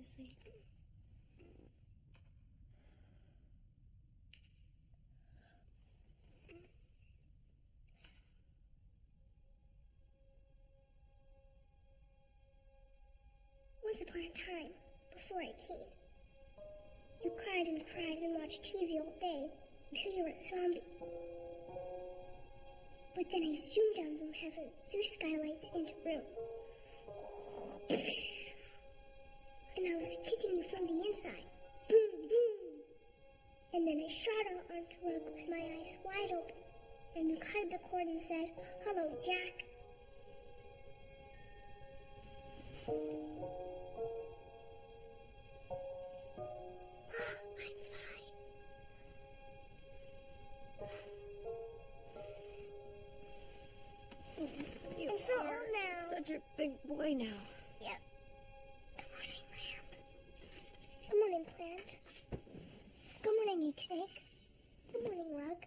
to sleep. Once upon a time, before I came, you cried and watched TV all day until you were a zombie. But then I zoomed down from heaven through skylights into room. And I was kicking you from the inside. Boom, boom. And then I shot out onto the rug with my eyes wide open. And you cut the cord and said, "Hello, Jack." I'm fine. I'm so old now. Such a big boy now. Yep. Good morning, lamp. Good morning, plant. Good morning, ink snake. Good morning, rug.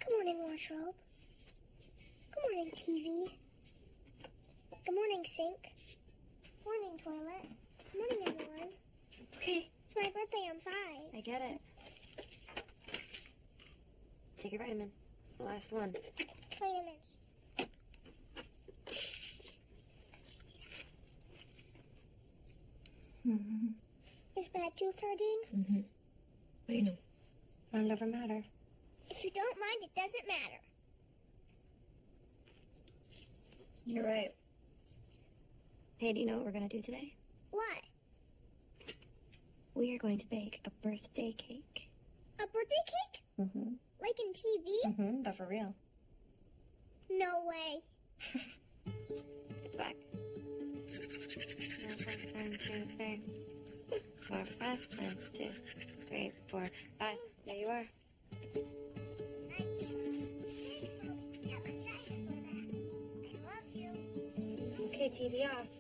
Good morning, wardrobe. Good morning, TV. Good morning, sink. Morning, toilet. Good morning, everyone. Okay. It's my birthday, I'm 5. I get it. Take your vitamin. It's the last one. Vitamins. Is bad tooth hurting? I know. It'll never matter. If you don't mind, it doesn't matter. You're right. Hey, do you know what we're going to do today? What? We are going to bake a birthday cake. A birthday cake? Mm-hmm. Like in TV? Mm-hmm, but for real. No way. Get back. 1, 2, 3, 4, 5. 1, 2, 3, 4, 5. There you are. Okay, TV off.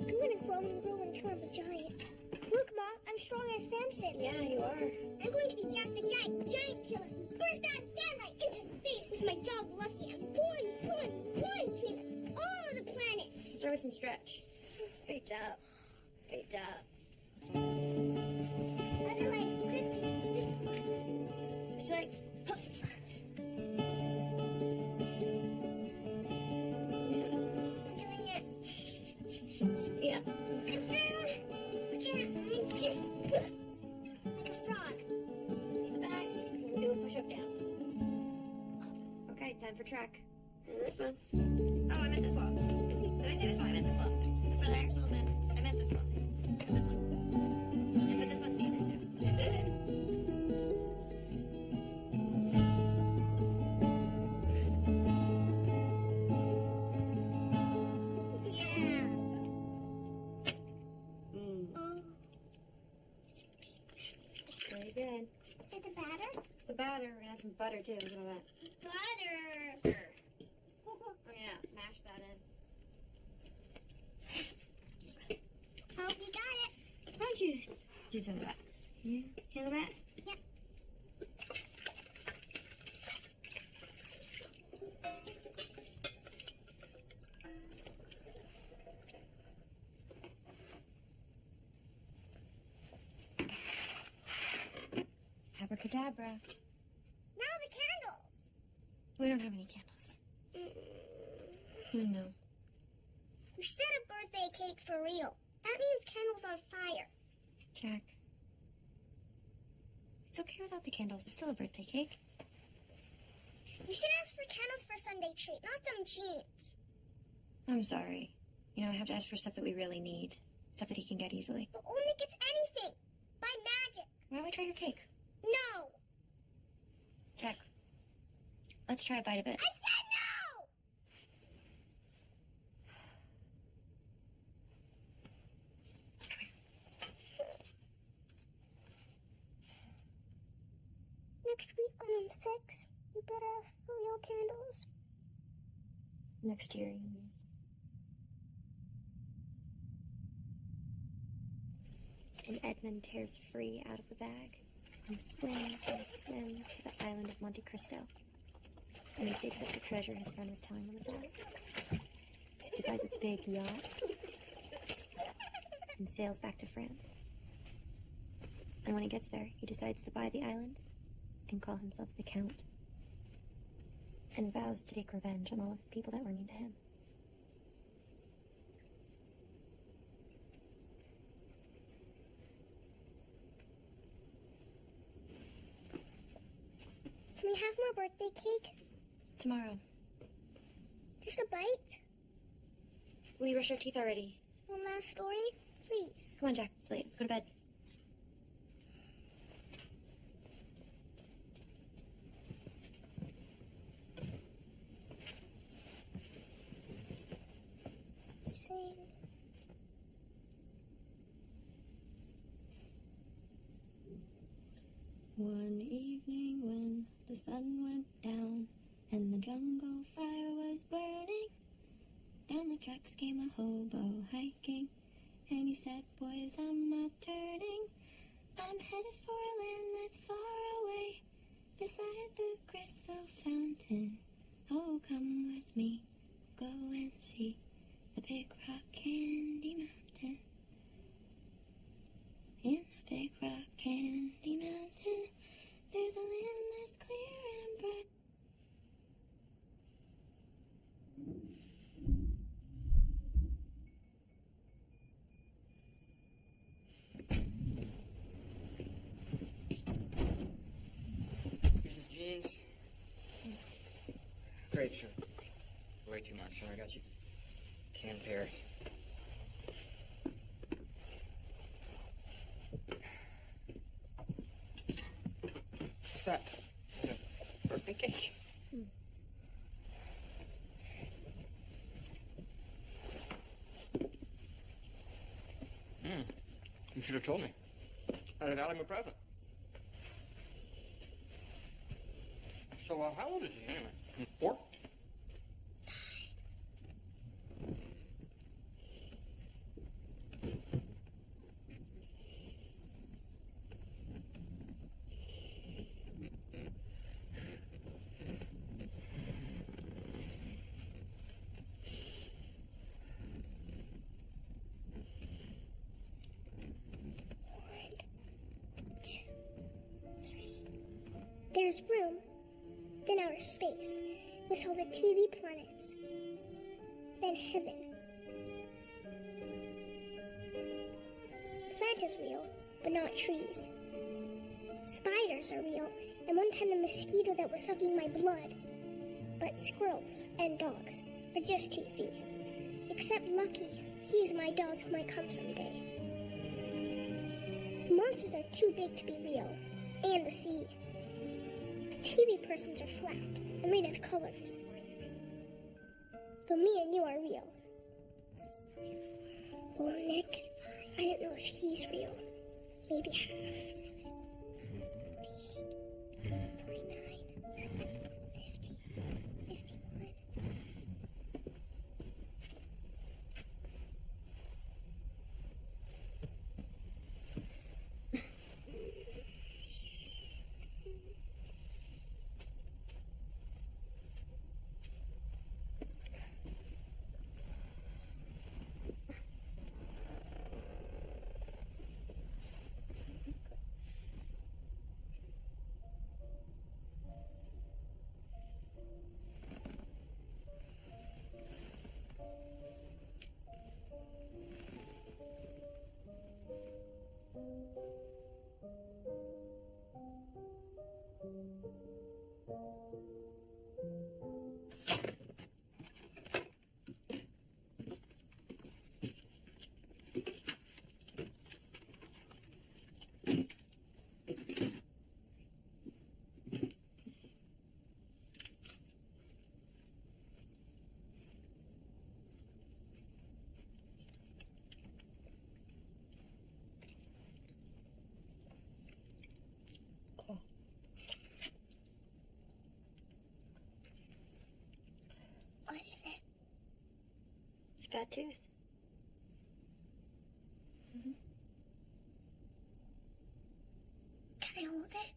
I'm gonna grow and grow until I'm a giant. Look, Mom, I'm strong as Samson. Yeah, you are. I'm going to be Jack the Giant Killer, who burst out of skylight into space with my dog Lucky. I'm flying between all of the planets. Start with some stretch. Great job. Great job. Other leg, quickly. Switch legs. I'm doing it. Yeah. I'm down. Like a frog. Back. And do a push-up down. Okay, time for track. And this one. Oh, I meant this one. Did I say this one? I meant this one. But I actually meant this one. And this one. And but this one needs it too. Yeah. Very good. Is it the batter? It's the batter. We're gonna add some butter too. Look at that. Butter. Oh yeah, mash that in. Oh, we got it. Why don't you do some of that? Can you handle that? Yep. Abracadabra. Now the candles. We don't have any candles. No. We set a birthday cake for real. That means candles on fire. Jack. It's okay without the candles. It's still a birthday cake. You should ask for candles for Sunday treat, not dumb jeans. I'm sorry. You know, I have to ask for stuff that we really need. Stuff that he can get easily. But only gets anything. By magic. Why don't we try your cake? No. Jack. Let's try a bite of it. I said no! Next week when I'm 6, you better ask for real candles. Next year, you mean? And Edmund tears free out of the bag and swims to the island of Monte Cristo. And he digs up the treasure his friend was telling him about. It's he buys a big yacht and sails back to France. And when he gets there, he decides to buy the island and call himself the Count. And vows to take revenge on all of the people that were mean to him. Can we have more birthday cake? Tomorrow. Just a bite? We brush our teeth already. One last story? Please. Come on, Jack. It's late. Let's go to bed. Sing. One evening when the sun went down and the jungle fire was burning, down the tracks came a hobo hiking, and he said, boys, I'm not turning. I'm headed for a land that's far away, beside the crystal fountain. Oh, come with me, go and see the big rock candy mountain. In the big rock candy mountain, there's a land that's clear and bright. Here's his jeans. Great shirt. Way too much. Sorry, I got you. Canned pears. What's that? A birthday cake? You should have told me. I'd have got him a present. So, how old is he anyway? 4? There's room, then outer space, with all the TV planets, then heaven. Plant is real, but not trees. Spiders are real, and one time the mosquito that was sucking my blood. But squirrels and dogs are just TV. Except Lucky, he's my dog who might come someday. Monsters are too big to be real, and the sea. TV persons are flat and made of colors. But me and you are real. Well, Nick, I don't know if he's real. Maybe half. 7, 8, 49, 50, 51. What is it? It's a bad tooth. Can I hold it?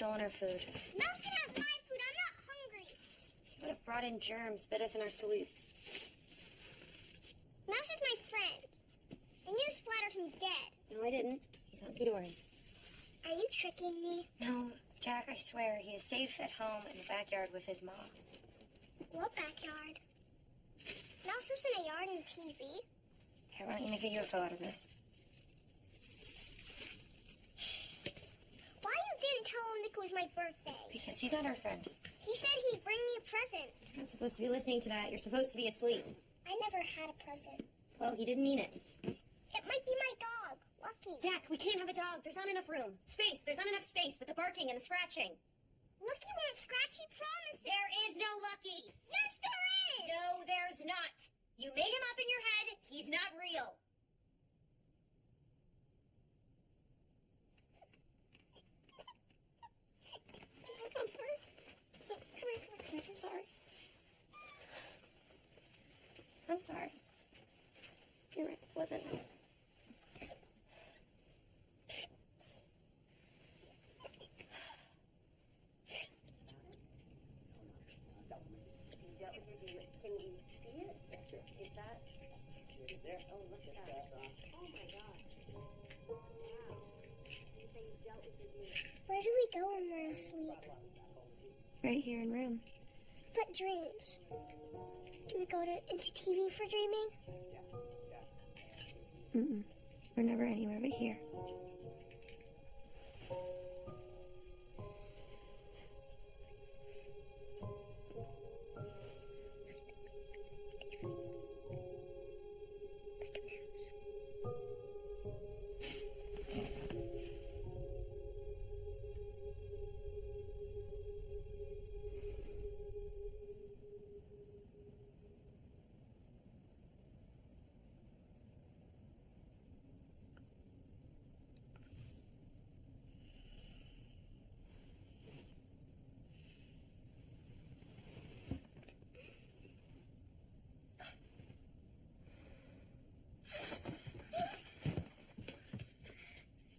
stolen our food. Mouse can have my food. I'm not hungry. He would have brought in germs, bit us in our sleep. Mouse is my friend. And you splattered him dead. No, I didn't. He's hunky-dory. Are you tricking me? No, Jack, I swear, he is safe at home in the backyard with his mom. What backyard? Mouse was in a yard and TV. Here, why don't you make a UFO out of this? Why you didn't tell him Nick was my birthday? Because he's not our friend. He said he'd bring me a present. You're not supposed to be listening to that. You're supposed to be asleep. I never had a present. Well, he didn't mean it. It might be my dog, Lucky. Jack, we can't have a dog. There's not enough room. Space. There's not enough space with the barking and the scratching. Lucky won't scratch, he promises. There is no Lucky. Yes, there is. No, there's not. You made him up in your head. He's not real. Jack, I'm sorry. Come here. I'm sorry. I'm sorry. You're right. It wasn't nice. Where do we go when we're asleep? Right here in room. But dreams. Do we go into TV for dreaming? Mm-mm. We're never anywhere but here.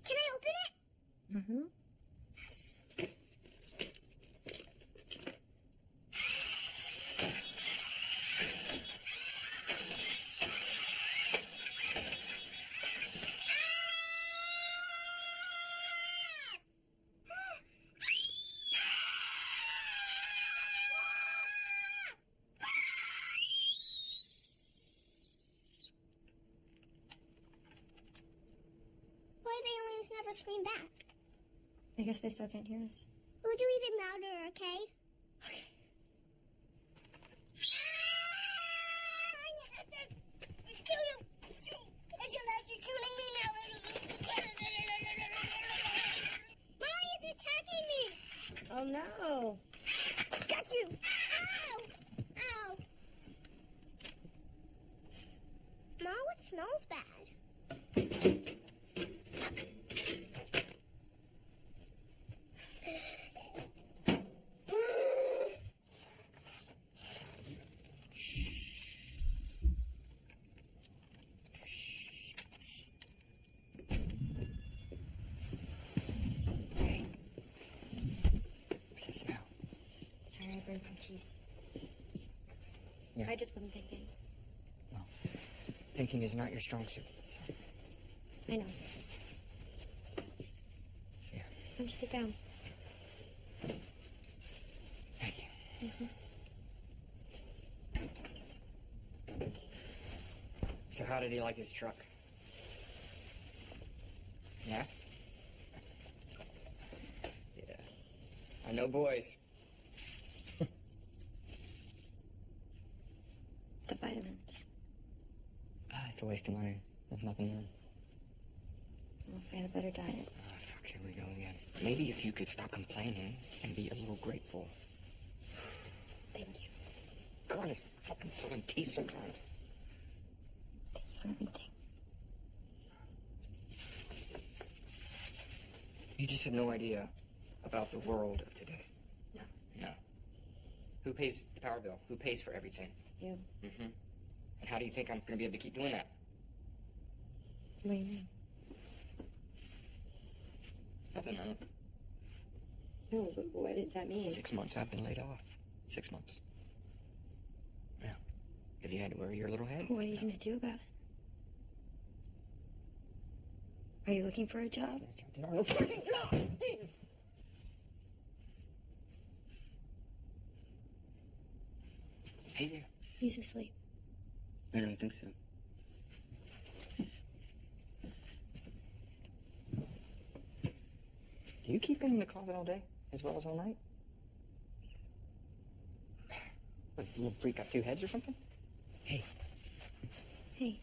Can I open it? Mm-hmm. Why do the aliens never scream back? I guess they still can't hear us. We'll do even louder, okay? Mommy is attacking me! Oh, no. Got you! Ow! Ow! Mom, it smells bad. What's that smell? Sorry, I burned some cheese. Yeah. I just wasn't thinking. Well, thinking is not your strong suit. I know. Yeah. Why don't you sit down? Thank you. So how did he like his truck? Yeah? Yeah. I know boys. The vitamins. It's a waste of money. There's nothing in them. Well, if I had a better diet. Oh, fuck, here we go again. Maybe if you could stop complaining and be a little grateful. Thank you. God, it's fucking pulling teeth sometimes. Thank you for everything. You just have no idea about the world of today. No. No. Who pays the power bill? Who pays for everything? You. Mm-hmm. And how do you think I'm going to be able to keep doing that? What do you mean? Nothing, huh? No, but what does that mean? 6 months I've been laid off. 6 months. Yeah. Have you had to worry your little head? What are you gonna do about it? Are you looking for a job? There are no freaking jobs! Jesus! Hey there. He's asleep. I don't think so. Do you keep him in the closet all day, as well as all night? What, does the little freak got 2 heads or something? Hey. Hey.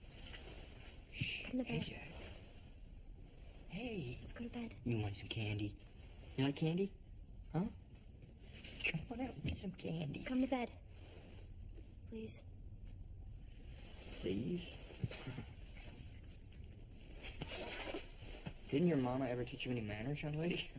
Shh. Come to Hey, bed. Jack. Hey. Let's go to bed. You want some candy? You like candy? Huh? Come on out and get some candy. Come to bed. Please. Please? Didn't your mama ever teach you any manners, young lady?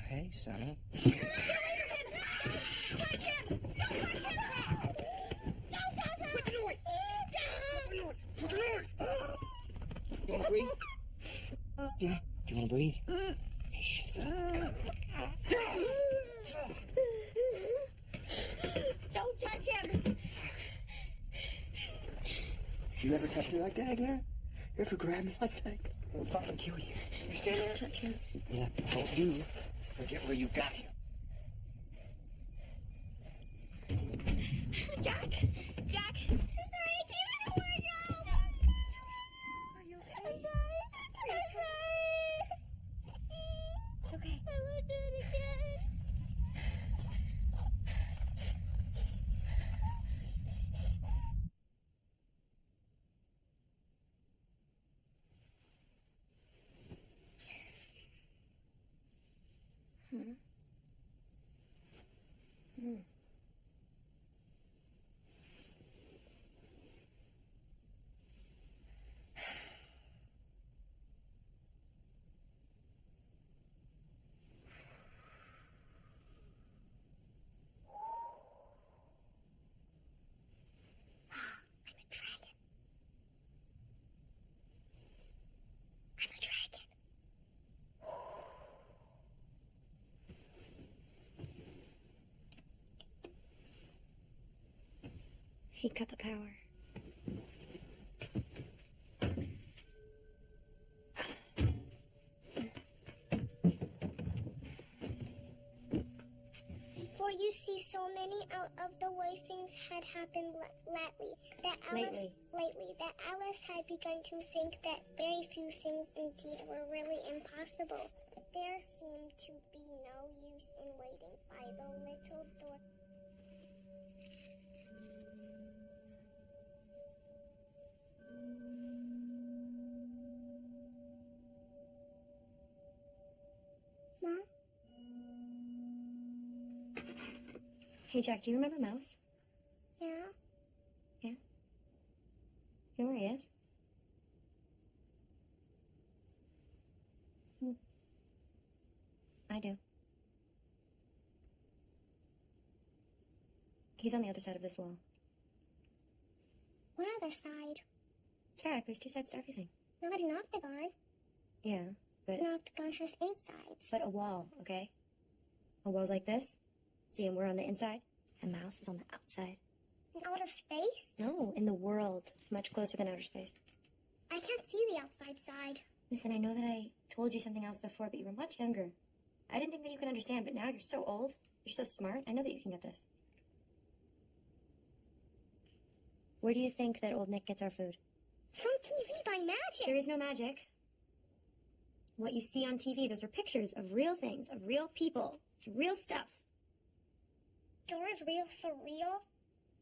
Hey, Sonny. Touch him! Don't touch him! Don't touch him! Put the noise! Put the noise! You wanna breathe? Yeah? You wanna breathe? Hey, shut the fuck up. Don't touch him! You ever touch me like that again? You ever grab me like that? I'll fucking kill you. You stand there? Touch him. Yeah, don't you forget where you got here. Jack! Jack! I'm sorry, I came in the wardrobe! Are you okay? I'm sorry. I'm sorry. It's okay. I won't do it again. I'm a dragon. I'm a dragon. He cut the power. For you see so many out of the way things had happened lately that Alice had begun to think that very few things indeed were really impossible. There seemed to be no use in waiting by the little door. Mom? Hey, Jack, do you remember Mouse? Yeah? Yeah? You know where he is? I do. He's on the other side of this wall. What other side? Jack, there's two sides to everything. Not an octagon. Yeah, but An octagon has 8 sides. a wall, okay? A wall's like this. See, and we're on the inside. A mouse is on the outside. In outer space? No, in the world. It's much closer than outer space. I can't see the outside side. Listen, I know that I told you something else before, but you were much younger. I didn't think that you could understand, but now you're so old. You're so smart. I know that you can get this. Where do you think that old Nick gets our food? From TV by magic. There is no magic. What you see on TV, those are pictures of real things, of real people. It's real stuff. Dora's real for real?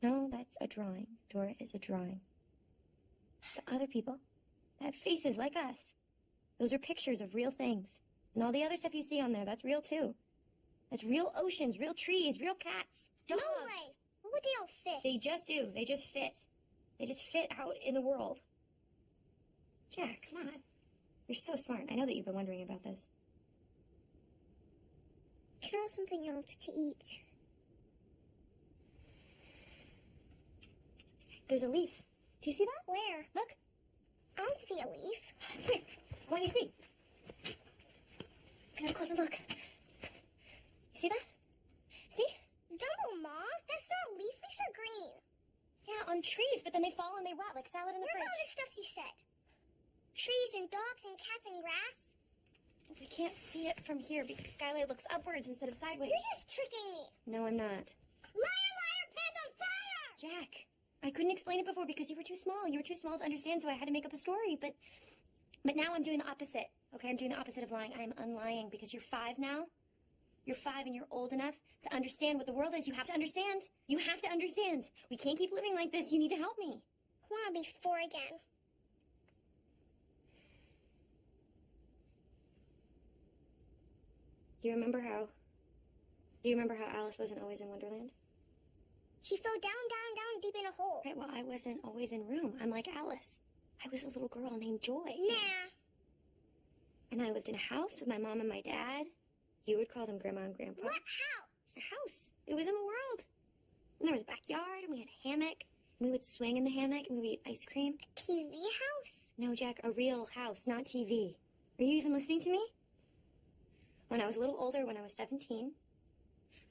No, that's a drawing. Dora is a drawing. The other people that have faces like us, those are pictures of real things. And all the other stuff you see on there, that's real too. That's real oceans, real trees, real cats, dogs. No way. What would they all fit? They just do. They just fit. They just fit out in the world. Jack, come on. You're so smart. I know that you've been wondering about this. Can I have something else to eat? There's a leaf. Do you see that? Where? Look. I don't see a leaf. Here. What do you see? Get up close and look. See that? See? Dumbo, Ma. That's not a leaf. These are green. Yeah, on trees, but then they fall and they rot like salad in the Where's all fridge. this stuff you said? Trees and dogs and cats and grass? We can't see it from here because Skylight looks upwards instead of sideways. You're just tricking me. No, I'm not. Liar, liar, pants on fire! Jack, I couldn't explain it before because you were too small. You were too small to understand, so I had to make up a story. But now I'm doing the opposite. Okay, I'm doing the opposite of lying. I'm unlying because you're 5 now. You're 5 and you're old enough to understand what the world is. You have to understand. You have to understand. We can't keep living like this. You need to help me. I want to be 4 again. Do you remember how Alice wasn't always in Wonderland? She fell down, down, down deep in a hole. Right, well, I wasn't always in room. I'm like Alice. I was a little girl named Joy. Nah. And I lived in a house with my mom and my dad. You would call them Grandma and Grandpa. What house? A house. It was in the world. And there was a backyard, and we had a hammock. And we would swing in the hammock, and we would eat ice cream. A TV house? No, Jack, a real house, not TV. Are you even listening to me? When I was a little older, when I was 17,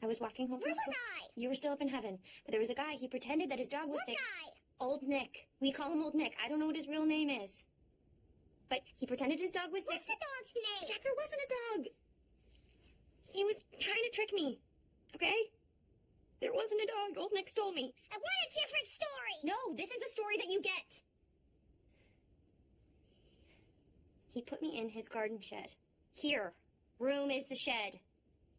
I was walking home from Where school. was I? You were still up in heaven. But there was a guy, he pretended that his dog was What sick. guy? Old Nick. We call him Old Nick. I don't know what his real name is. But he pretended his dog was sick. What's the dog's name? Jack, there wasn't a dog. He was trying to trick me. Okay? There wasn't a dog. Old Nick stole me. I want a different story. No, this is the story that you get. He put me in his garden shed. Here. Room is the shed.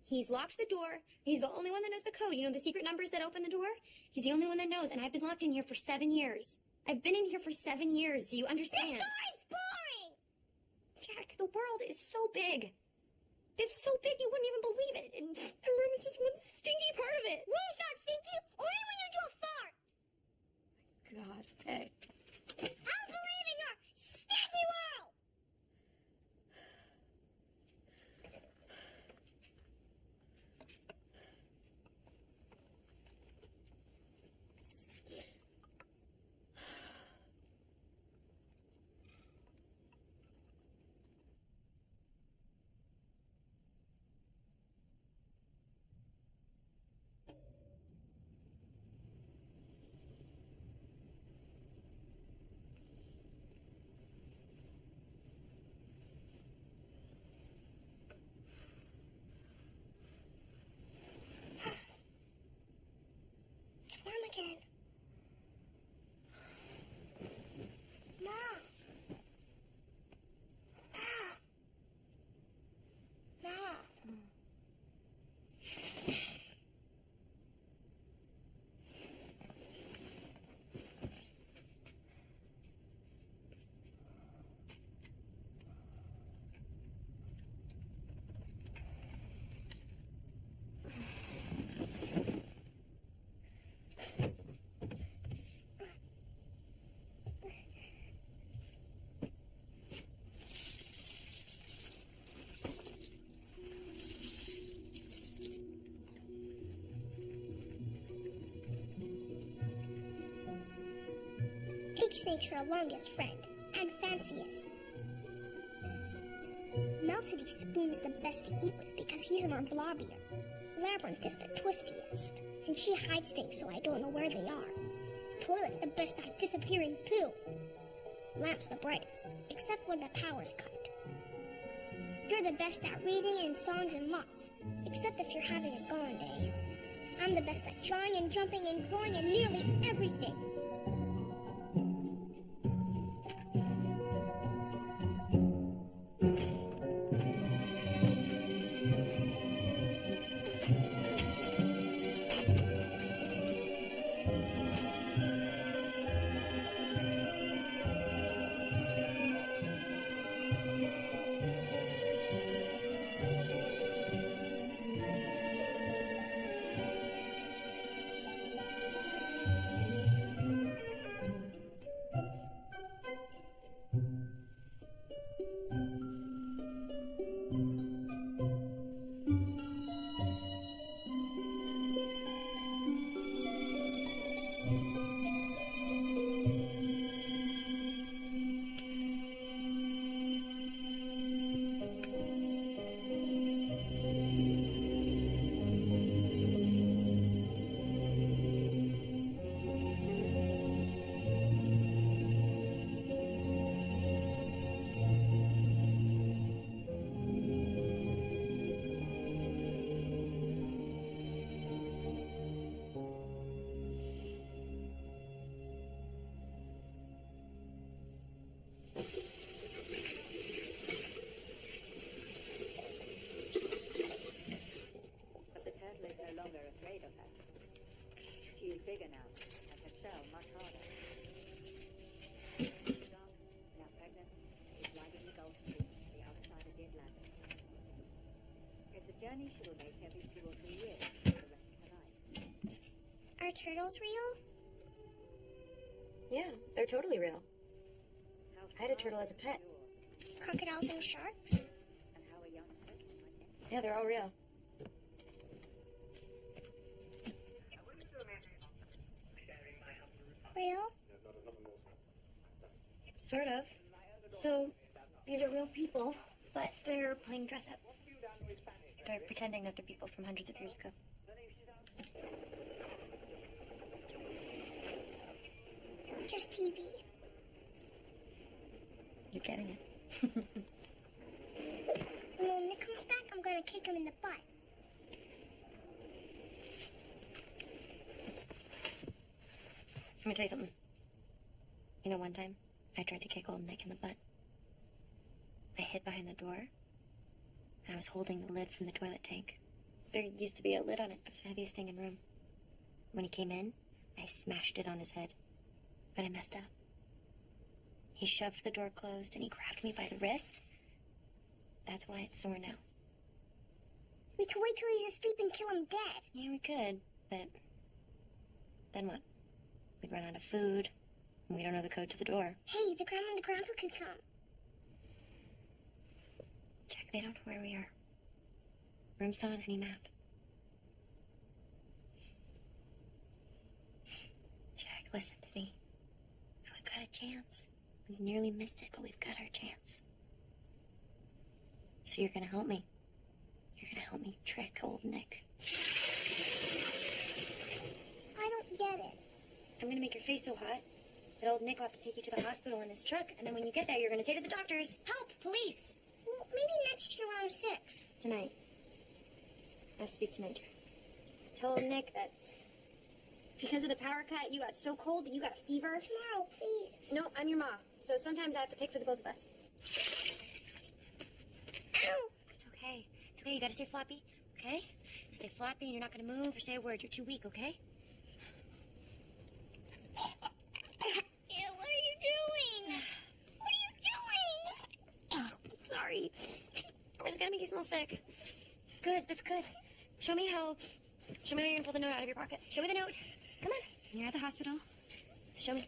He's locked the door. He's the only one that knows the code. You know the secret numbers that open the door? He's the only one that knows, and I've been locked in here for 7 years. I've been in here for 7 years. Do you understand? This story's boring. Jack, the world is so big. It's so big you wouldn't even believe it. And the room is just one stinky part of it. Room's not stinky. Only when you do a fart. God, okay. I don't believe in your stinky world. snake's her longest friend, and fanciest. Melted Spoon's the best to eat with because he's more blobbier. Labyrinth is the twistiest, and she hides things so I don't know where they are. Toilet's the best at disappearing poo. Lamp's the brightest, except when the power's cut. You're the best at reading and songs and lots, except if you're having a gone day. I'm the best at drawing and jumping and growing and nearly everything. Bigger now, and her shell much harder. Dark, now pregnant, is riding the Gulf Stream, the other side of the Atlantic. It's a journey she will make every 2 or 3 years for the rest of her life. Are turtles real? Yeah, they're totally real. How I had a turtle as a pet. Crocodiles and sharks? and how a young turtle might end. Yeah, they're all real. Real? Sort of. So, these are real people, but they're playing dress up. They're pretending that they're people from hundreds of years ago. Just TV. You're getting it. When little Nick comes back, I'm gonna kick him in the butt. Let me tell you something. You know, one time, I tried to kick old Nick in the butt. I hid behind the door, and I was holding the lid from the toilet tank. There used to be a lid on it. It was the heaviest thing in the room. When he came in, I smashed it on his head. But I messed up. He shoved the door closed, and he grabbed me by the wrist. That's why it's sore now. We could wait till he's asleep and kill him dead. Yeah, we could, but then what? We'd run out of food, and we don't know the code to the door. Hey, the grandma and the grandpa could come. Jack, they don't know where we are. Room's not on any map. Jack, listen to me. We've got a chance. We've nearly missed it, but we've got our chance. So you're gonna help me. You're gonna help me trick old Nick. I don't get it. I'm gonna make your face so hot that old Nick will have to take you to the hospital in his truck, and then when you get there, you're gonna say to the doctors, "Help! Police!" Well, maybe next year around 6. Tonight. I'll speak tonight, Jack. Tell old Nick that because of the power cut, you got so cold that you got a fever. Tomorrow, please. No, I'm your ma, so sometimes I have to pick for the both of us. Ow! It's okay. It's okay. You gotta stay floppy, okay? Stay floppy and you're not gonna move or say a word. You're too weak, okay? Ew, what are you doing? What are you doing? Sorry. I just gotta make you smell sick. Good, that's good. Show me how you're gonna pull the note out of your pocket. Show me the note. Come on. You're at the hospital. Show me.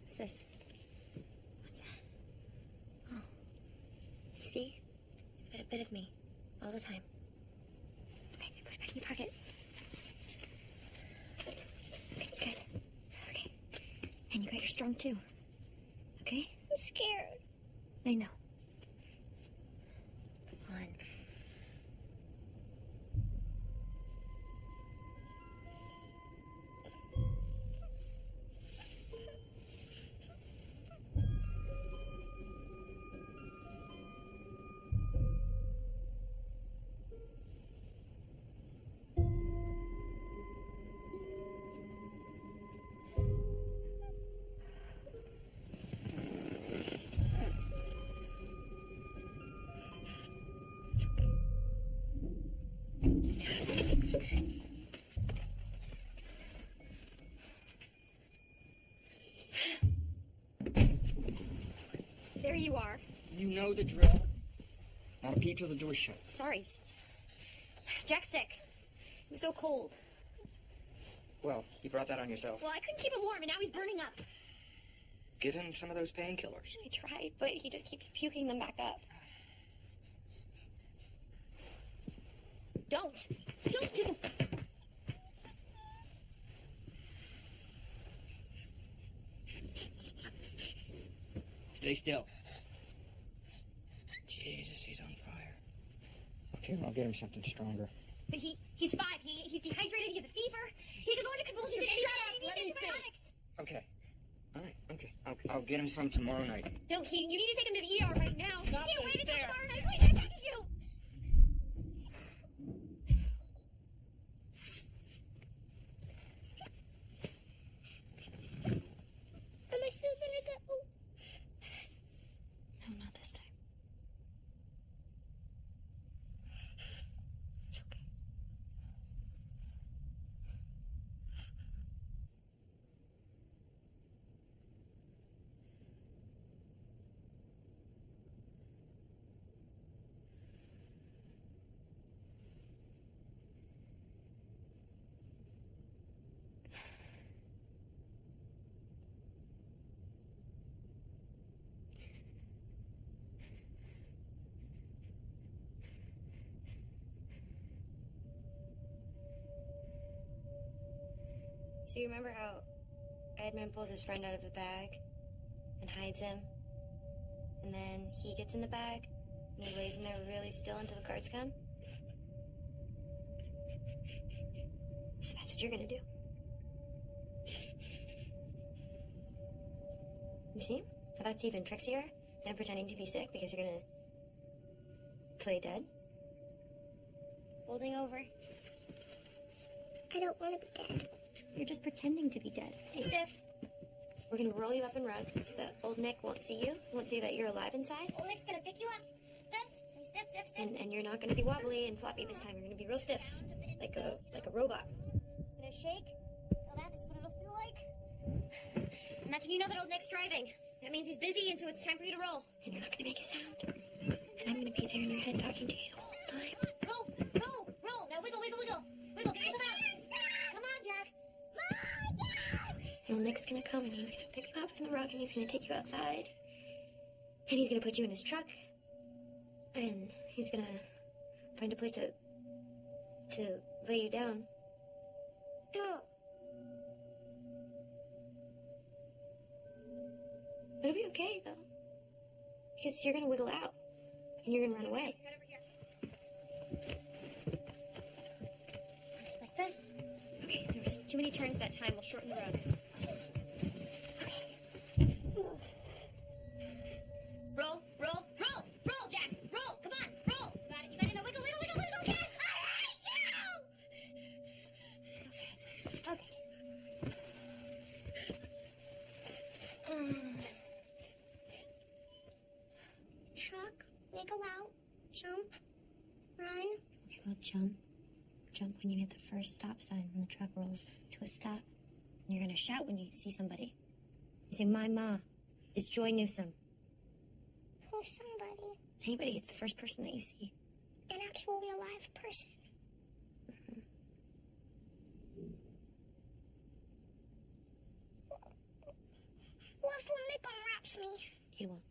What's this? What's that? Oh. See? You've got a bit of me. All the time. Okay, put it back in your pocket. Okay, good. Okay. And you got your strong too. okay? I'm scared. I know. Come on. There you are. You know the drill. Now peep till the door's shut. Sorry. Jack's sick. He was so cold. Well, you brought that on yourself. Well, I couldn't keep him warm, and now he's burning up. Give him some of those painkillers. I tried, but he just keeps puking them back up. Don't do them. Stay still. Jesus, he's on fire. Okay, I'll get him something stronger. But he's 5. He's dehydrated. He has a fever. He could go into convulsions. Just He shut up. needs Let me antibiotics. Okay. All right, okay. I'll get him some tomorrow night. No, you need to take him to the ER right now. Stop Can't it, wait until there. tomorrow night. Please, I'm begging you. Am I still gonna go? No, not this time. It's okay. So you remember how Edmund pulls his friend out of the bag and hides him? And then he gets in the bag and he lays in there really still until the guards come? So that's what you're gonna do. You see? How that's even trickier than pretending to be sick because you're gonna play dead. Folding over. I don't want to be dead. You're just pretending to be dead. Stay stiff. We're gonna roll you up in rug so that old Nick won't see you, won't see that you're alive inside. Old Nick's gonna pick you up. This. Stay stiff, stiff, stiff. And you're not gonna be wobbly and floppy this time. You're gonna be real stiff, like a robot. It's gonna shake. Well, that's what it'll feel like. And that's when you know that old Nick's driving. That means he's busy, and so it's time for you to roll. And you're not gonna make a sound. And I'm gonna be there in your head talking to you the whole time. Roll, roll, roll. Now wiggle, wiggle, wiggle. Wiggle, give yourself out. Come on, Jack. And old Nick's gonna come and he's gonna pick you up in the rug and he's gonna take you outside. And he's gonna put you in his truck. And he's gonna find a place to lay you down. No. It'll be okay though. Because you're gonna wiggle out. And you're gonna run away. Right over here. Just like this. Okay, there's too many turns that time. We'll shorten the rug. Roll, roll, roll, roll, Jack, roll, come on, roll. You got it, you got it. Now wiggle, wiggle, wiggle, wiggle, yes. All right, okay. Truck, wiggle out, jump, run. Okay, well, jump. Jump when you hit the first stop sign when the truck rolls to a stop. And you're gonna shout when you see somebody. You say, my ma is Joy Newsom. Who's somebody? Anybody, it's the first person that you see. An actual real live person. What if old Nick unwraps me? He won't.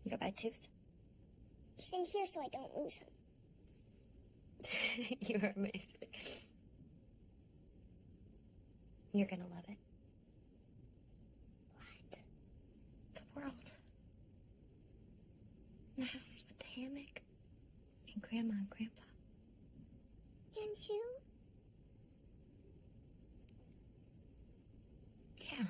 You got a bad tooth? He's in here so I don't lose him. You are amazing. You're gonna love it. What? The house with the hammock. And Grandma and Grandpa. And you? Yeah.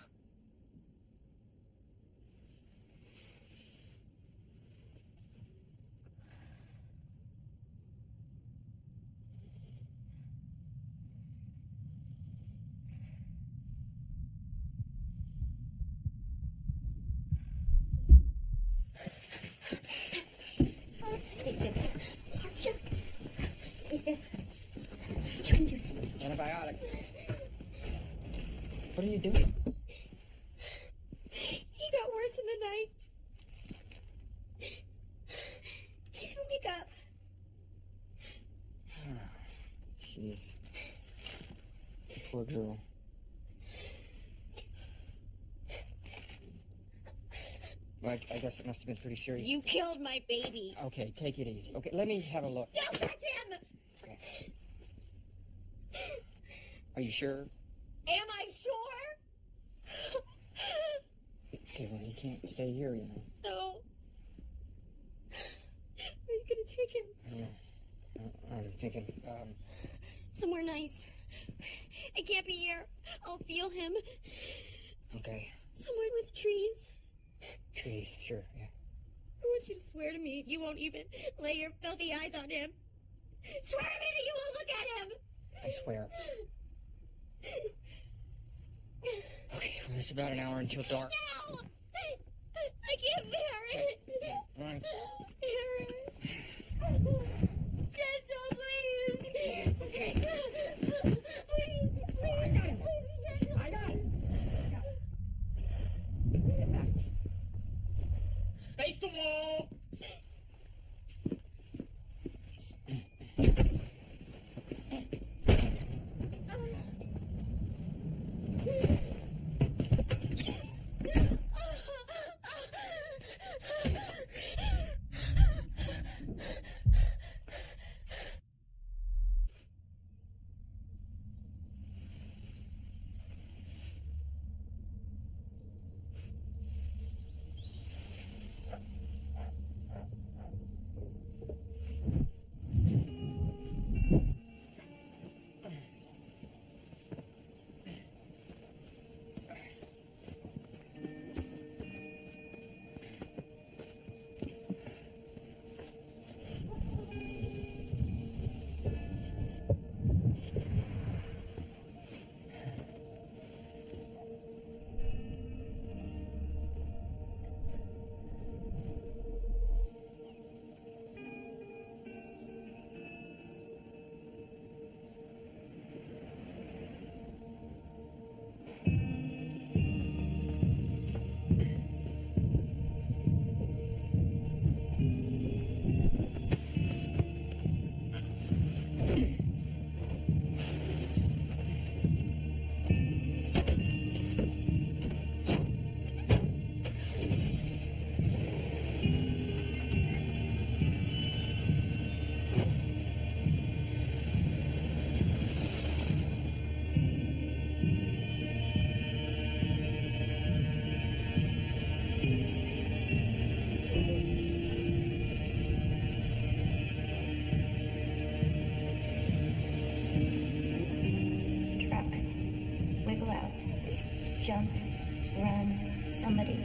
Stay still. Sergeant. Stay still. You can do this. Antibiotics. What are you doing? He got worse in the night. He didn't wake up. Jeez. Poor girl. Well, I guess it must have been pretty serious. You killed my baby. Okay, take it easy. Okay, let me have a look. Don't touch him! Okay. Are you sure? Am I sure? Okay, well, he can't stay here, you know. No. Where are you gonna take him? I don't know. I'm thinking, Somewhere nice. It can't be here. I'll feel him. okay. Somewhere with trees. Trees, sure, yeah. I want you to swear to me you won't even lay your filthy eyes on him. Swear to me that you won't look at him! I swear. Okay, well, it's about an hour until dark. No! I can't bear it! All right. Bear it! Gentle, please! Okay. Please, please, got him. please be gentle. I got it. Step back. Face the wall. Jump, run, somebody.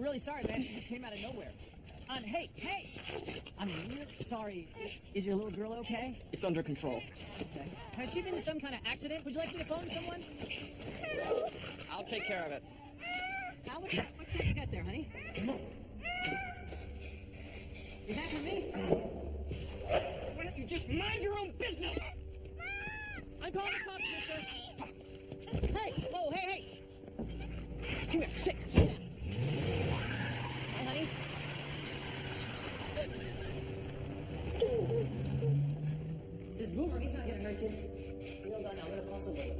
really sorry, man. She just came out of nowhere. Hey! I'm really sorry. Is your little girl okay? It's under control. Okay. Has she been in some kind of accident? Would you like me to phone someone? I'll take care of it. Al, what's that you got there, honey? Is that for me? Why don't you just mind your own business? I'm calling the cops, mister. Hey! Whoa, hey! Come here, sit down. Hi, honey. Says Boomer, he's not gonna hurt you. He's all done now. I'm gonna call somebody.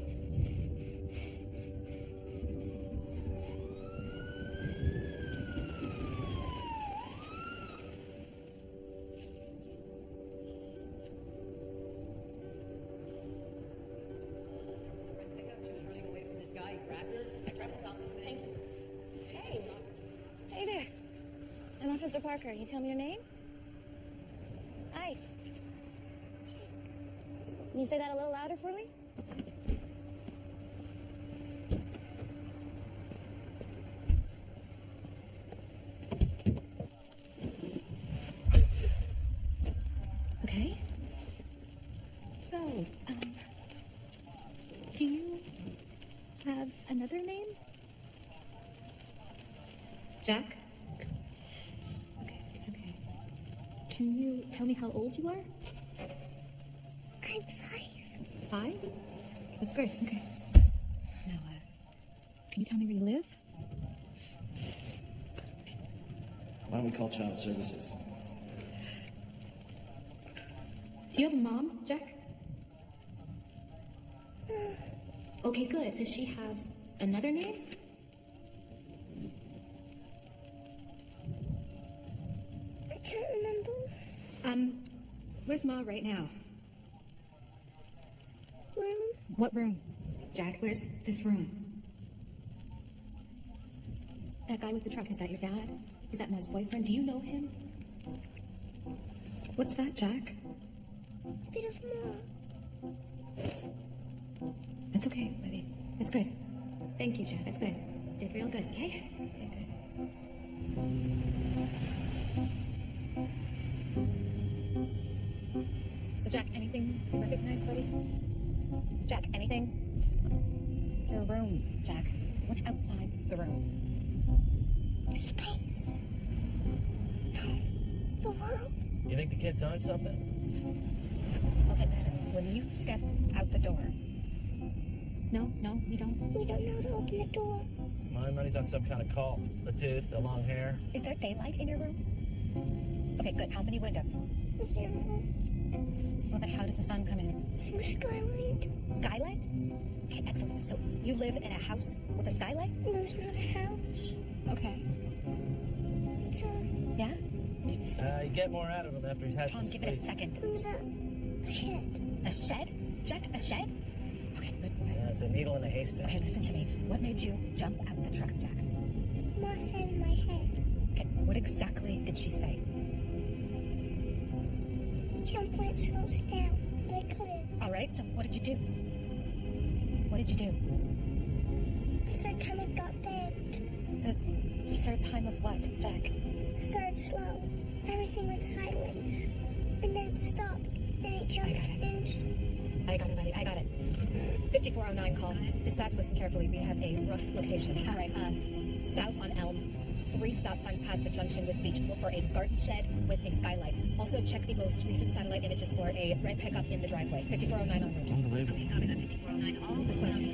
Hey there. I'm Officer Parker. Can you tell me your name? Hi. Can you say that a little louder for me? Okay. So, do you have another name? Jack? Okay, it's okay. Can you tell me how old you are? I'm 5. 5? That's great, okay. Now, can you tell me where you live? Why don't we call child services? Do you have a mom, Jack? Okay, good. Does she have another name? I can't remember. Where's Ma right now? Room? What room? Jack, where's this room? That guy with the truck, is that your dad? Is that Ma's boyfriend? Do you know him? What's that, Jack? A bit of more. That's okay, baby. That's good. Thank you, Jack. That's good. Did real good, okay? Did good. So, Jack, anything you recognize, buddy? Jack, anything? Your room, Jack. What's outside the room? Space. No. The world. You think the kid's on something? Okay, listen. When you step out the door. No, you don't. We don't know to open the door. My money's on some kind of cult. The tooth, the long hair. Is there daylight in your room? Okay, good. How many windows? 0. Well, then how does the sun come in? Through skylight. Skylight? Okay, excellent. So you live in a house with a skylight? There's not a house. Okay. It's a... Yeah? It's You get more out of him after he's had Tom, some give it a sleep. second. There's a shed. A shed? Jack, a shed? Okay, good. It's a needle in a haystack. Okay, listen to me. What made you jump out the truck, Jack? Ma said in my head. Okay, what exactly did she say? Jump when it slows it down. But I couldn't. All right, so what did you do? What did you do? The third time it got bent. The third time of what, Jack? Third slow. Everything went sideways. And then it stopped. Then it jumped. I got it. And I got it, buddy. I got it. 5409 call. Dispatch, listen carefully. We have a rough location. All right, south on Elm. 3 stop signs past the junction with Beach. Look for a garden shed with a skylight. Also, check the most recent satellite images for a red pickup in the driveway. 5409 on route. Unbelievable. Good question.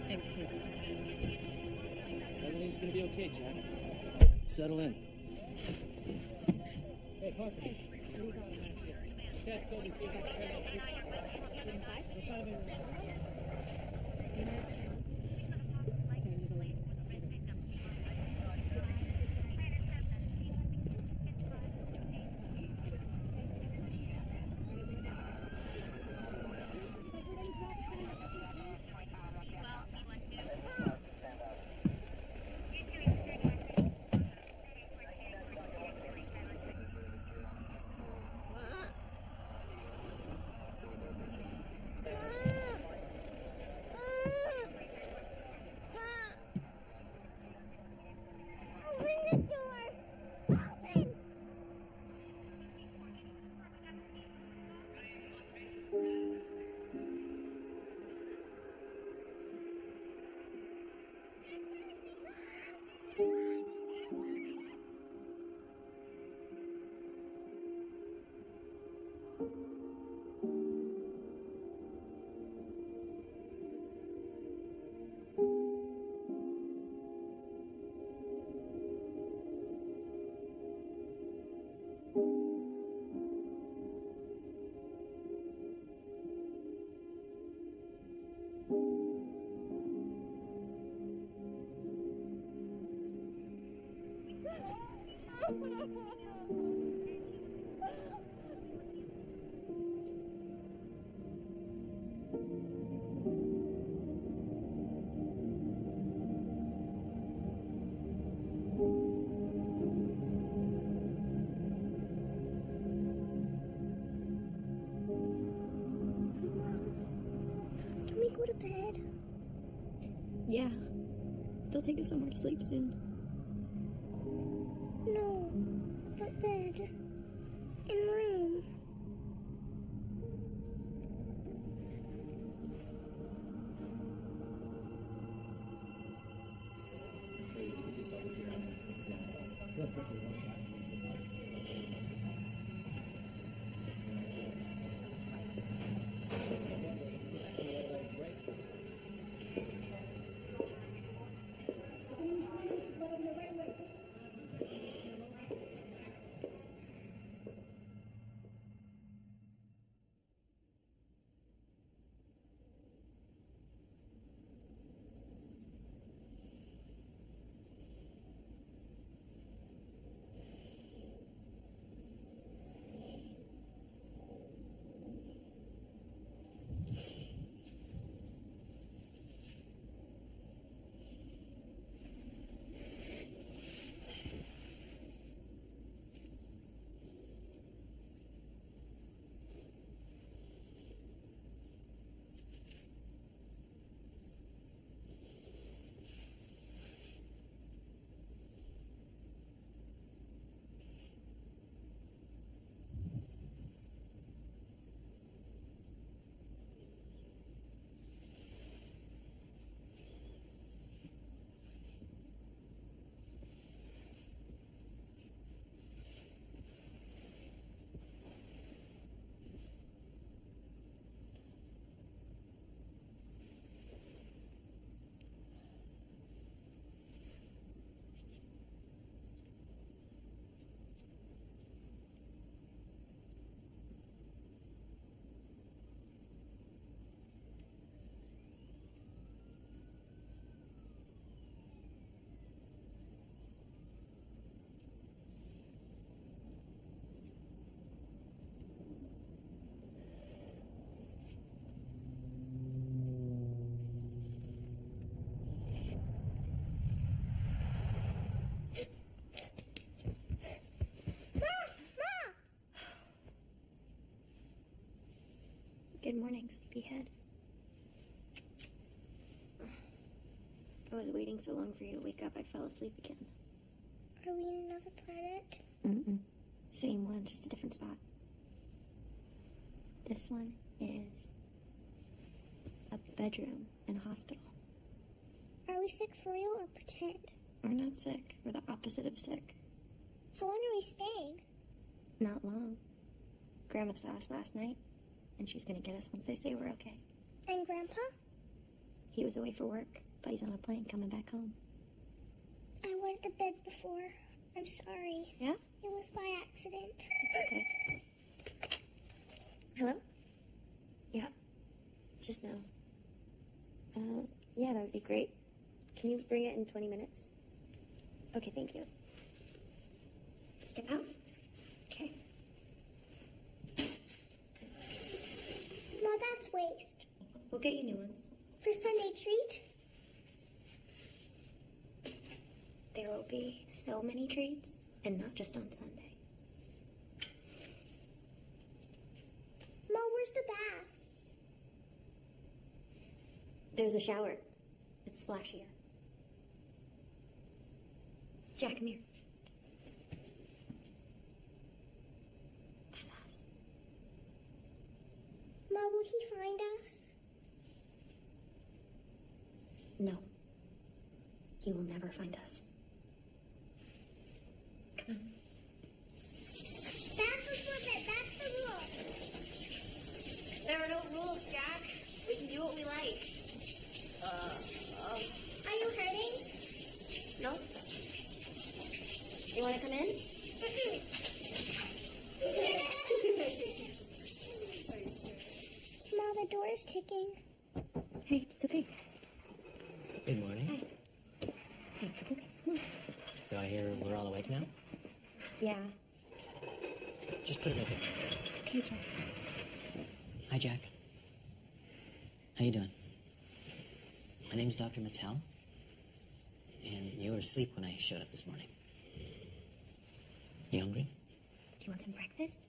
Stay with you. Everything's gonna be okay, Jack. Settle in. Hey, Parker. Ted told me to see if I can pick up picture. Inside? Can we go to bed? Yeah. They'll take us somewhere to sleep soon. No, but bed. In room. Good morning, sleepyhead. I was waiting so long for you to wake up, I fell asleep again. Are we in another planet? Mm-mm. Same one, just a different spot. This one is a bedroom in a hospital. Are we sick for real or pretend? We're not sick. We're the opposite of sick. How long are we staying? Not long. Grandma saw us last night, and she's gonna get us once they say we're okay. And Grandpa? He was away for work, but he's on a plane coming back home. I went to bed before. I'm sorry. Yeah? It was by accident. It's okay. Hello? Yeah. Just now. Yeah, that would be great. Can you bring it in 20 minutes? Okay, thank you. Step out. Okay. No, that's waste. We'll get you new ones. For Sunday treat? There will be so many treats, and not just on Sunday. Ma, where's the bath? There's a shower. It's splashier. Jack, come here. That's us. Ma, will he find us? No. He will never find us. Come on. That's the rule. There are no rules, Jack. We can do what we like. Are you hurting? No? You want to come in? Ma, the door is ticking. Hey, it's okay. Good morning. Hey, it's okay. Come on. So I hear we're all awake now? Yeah. Just put it over here. It's okay, Jack. Hi, Jack. How you doing? My name's Dr. Mattel. And you were asleep when I showed up this morning. You hungry? Do you want some breakfast?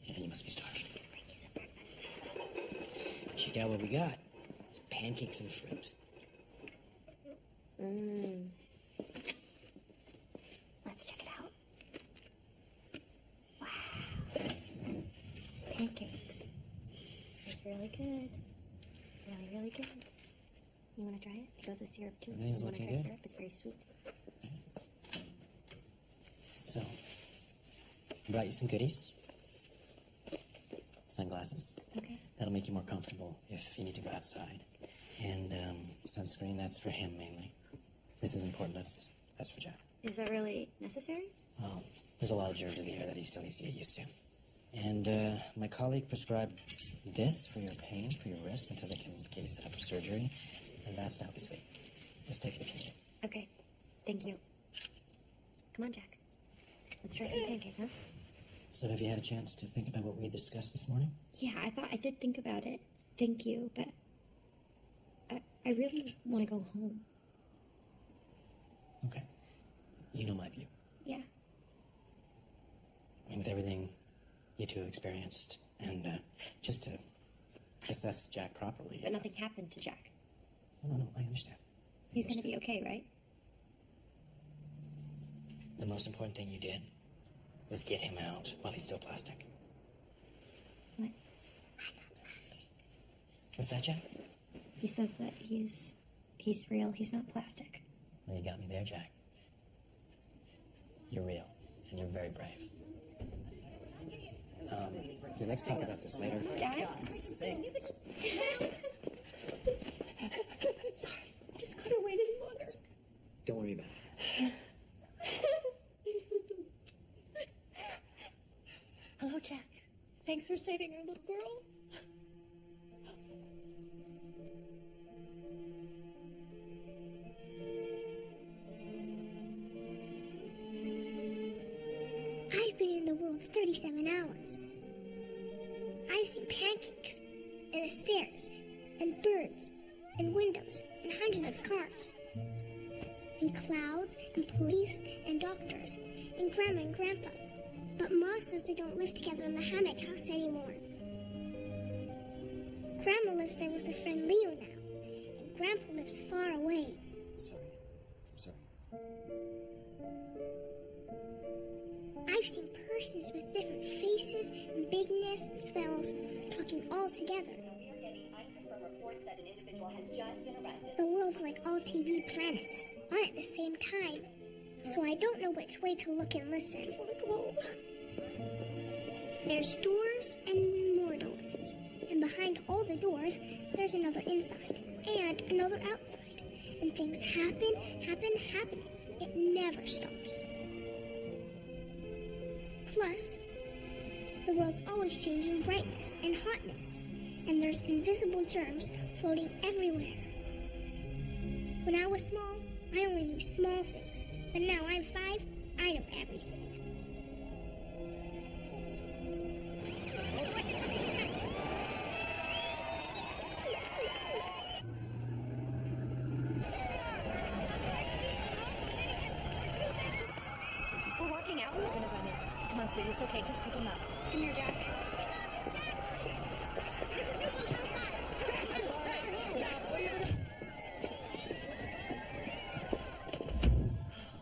Yeah, you must be starving. I'm gonna bring you some breakfast. Check out what we got. It's pancakes and fruit. Let's check it out. Wow. Pancakes. It's really good. Really, really good. You want to try it? It goes with syrup too. Everything's You want to looking try good. syrup? It's very sweet. So, I brought you some goodies. Sunglasses. Okay. That'll make you more comfortable if you need to go outside. And sunscreen, that's for him mainly. This is important, that's for Jack. Is that really necessary? Well, there's a lot of germs in the air that he still needs to get used to. And my colleague prescribed this for your pain, for your wrist, until they can get you set up for surgery. And that's to help you sleep. Just take it if you need it. Okay. Thank you. Come on, Jack. Let's try some pancake, huh? So have you had a chance to think about what we discussed this morning? Yeah, I did think about it. Thank you, but I really want to go home. Okay. You know my view. Yeah. I mean, with everything you two have experienced, and just to assess Jack properly. But nothing happened to Jack. No, I understand. He's going to be okay, right? The most important thing you did was get him out while he's still plastic. What? I'm not plastic. What's that, Jack? He says that he's real. He's not plastic. Well, you got me there, Jack. You're real, and you're very brave. Here, let's talk about this later. Dad? Just couldn't wait any longer. Don't worry about it. Hello, Jack. Thanks for saving our little girl. I've been in the world 37 hours. I've seen pancakes, and the stairs, and birds, and windows, and hundreds of cars, and clouds, and police, and doctors, and Grandma and Grandpa. But Ma says they don't live together in the hammock house anymore. Grandma lives there with her friend Leo now, and Grandpa lives far away. I'm sorry. I've seen persons with different faces and bigness and smells talking all together. The world's like all TV planets, on at the same time, so I don't know which way to look and listen. There's doors and more doors, and behind all the doors, there's another inside and another outside, and things happen. It never stops. Plus, the world's always changing brightness and hotness, and there's invisible germs floating everywhere. When I was small, I only knew small things, but now I'm 5, I know everything. We're walking out. We're gonna run it. Come on, sweetie. It's okay. Just pick him up. Come here, Jack.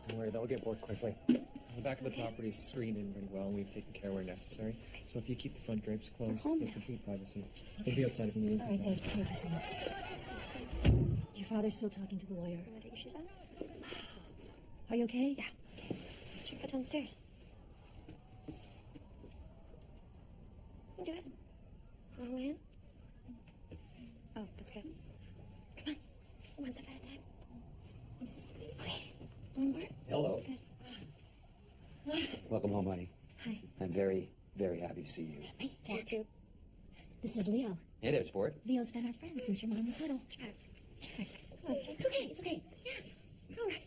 Don't worry, they'll get bored quickly. The back of the property is screened in pretty well, and we've taken care where necessary. So if you keep the front drapes closed, you have complete privacy. We'll be outside if you need All right, anything. thank you so much. Your father's still talking to the lawyer. You wanna take your shoes off? Are you okay? Yeah. Let's check out downstairs. You do it. Want my hand? Oh, that's good. Come on. One step at a time. Okay. One more. Hello. Good. Welcome home, honey. Hi. I'm very, very happy to see you. Hey, Jack. Too. This is Leo. Hey there, sport. Leo's been our friend since your mom was little. Jack. Come on. It's okay. It's okay. Yes. It's all right.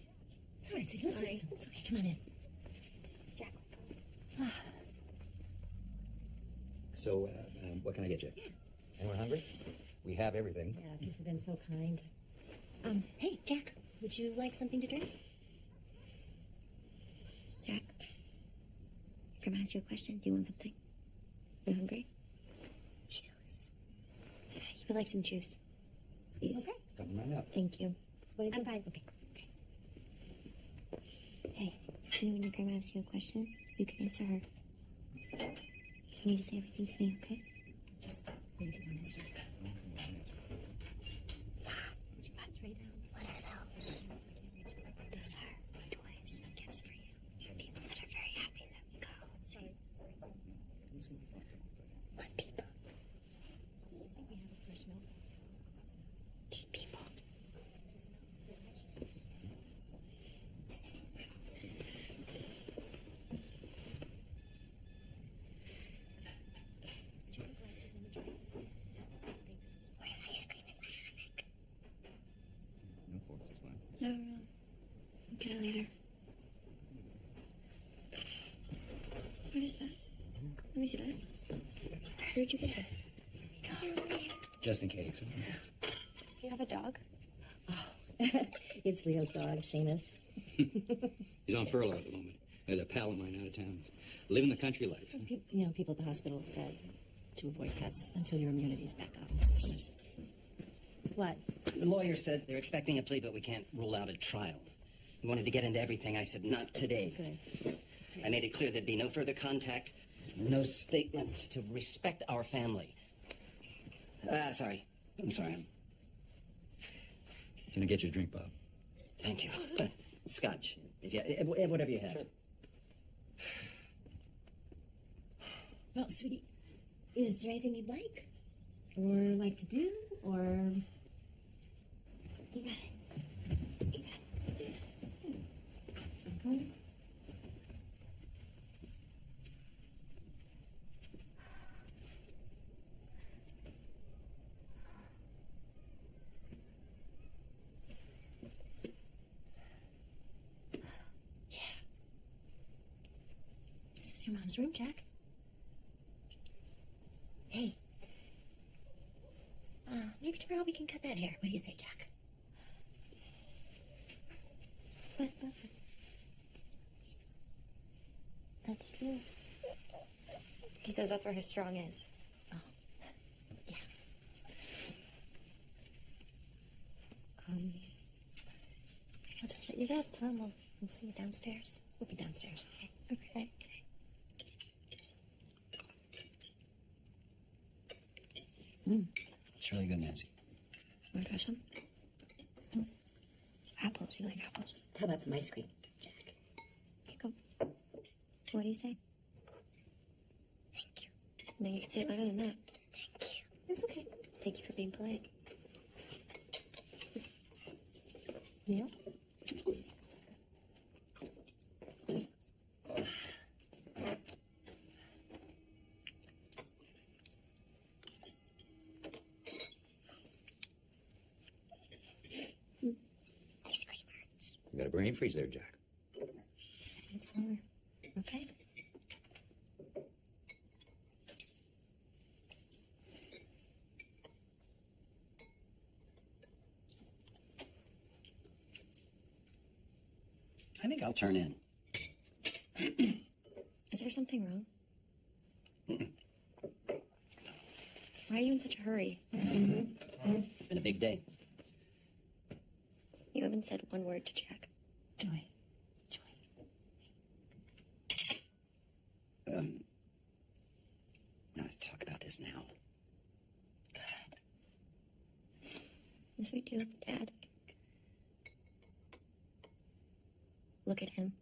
It's all right, sweetie. Sorry. It's okay. Come on in. Jack. So, what can I get you? Anyone hungry? We have everything. Yeah, people have been so kind. Hey, Jack, would you like something to drink? Jack. Grandma asked you a question. Do you want something? You hungry? Juice. You would like some juice. Please. Okay. Come right up. Thank you. I'm fine. Okay. Hey, you know when your grandma asks you a question, you can answer her. You don't need to say everything to me, okay? Just leave it on answer. Would you put a tray down? What are those? Those are toys and gifts for you. People that are very happy that we go and see. What people? I think we have a fresh milk. Just people. Is this enough? Did you put glasses on the tray? Thanks. Where's ice cream in my hammock? No forks, it's fine. No. Get it later. What is that? Let me see that. Where'd you get this? Just in case. Do you have a dog? It's Leo's dog, Seamus. He's on furlough at the moment. A pal of mine out of town. Living the country life. People at the hospital said to avoid pets until your immunity's back up. What? The lawyer said they're expecting a plea, but we can't rule out a trial. He wanted to get into everything. I said, not today. Good. I made it clear there'd be no further contact, no statements to respect our family. Sorry. I'm sorry. Can I get you a drink, Bob? Thank you. Scotch. If you, whatever you have. Sure. Well, sweetie, is there anything you'd like? Or like to do? Or... You got it. You got it. Okay. This is your mom's room, Jack. Hey. Maybe tomorrow we can cut that hair. What do you say, Jack? But. That's true. He says that's where his strong is. Oh. Yeah. I'll just let you rest, huh? We'll see you downstairs. We'll be downstairs, okay? Okay. It's really good, Nancy. Want to try some? It's apples. You like apples? How about some ice cream, Jack? Here you go. What do you say? Thank you. No, you can say it louder than that. Thank you. It's okay. Thank you for being polite. Yeah? Ice cream hurts. You got a brain freeze there, Jack. It's slower. Okay. I think I'll turn in. Is there something wrong? Why are you in such a hurry? It's been a big day. You haven't said one word to Jack. Joy. We don't have to talk about this now. Yes, we do, Dad. Look at him.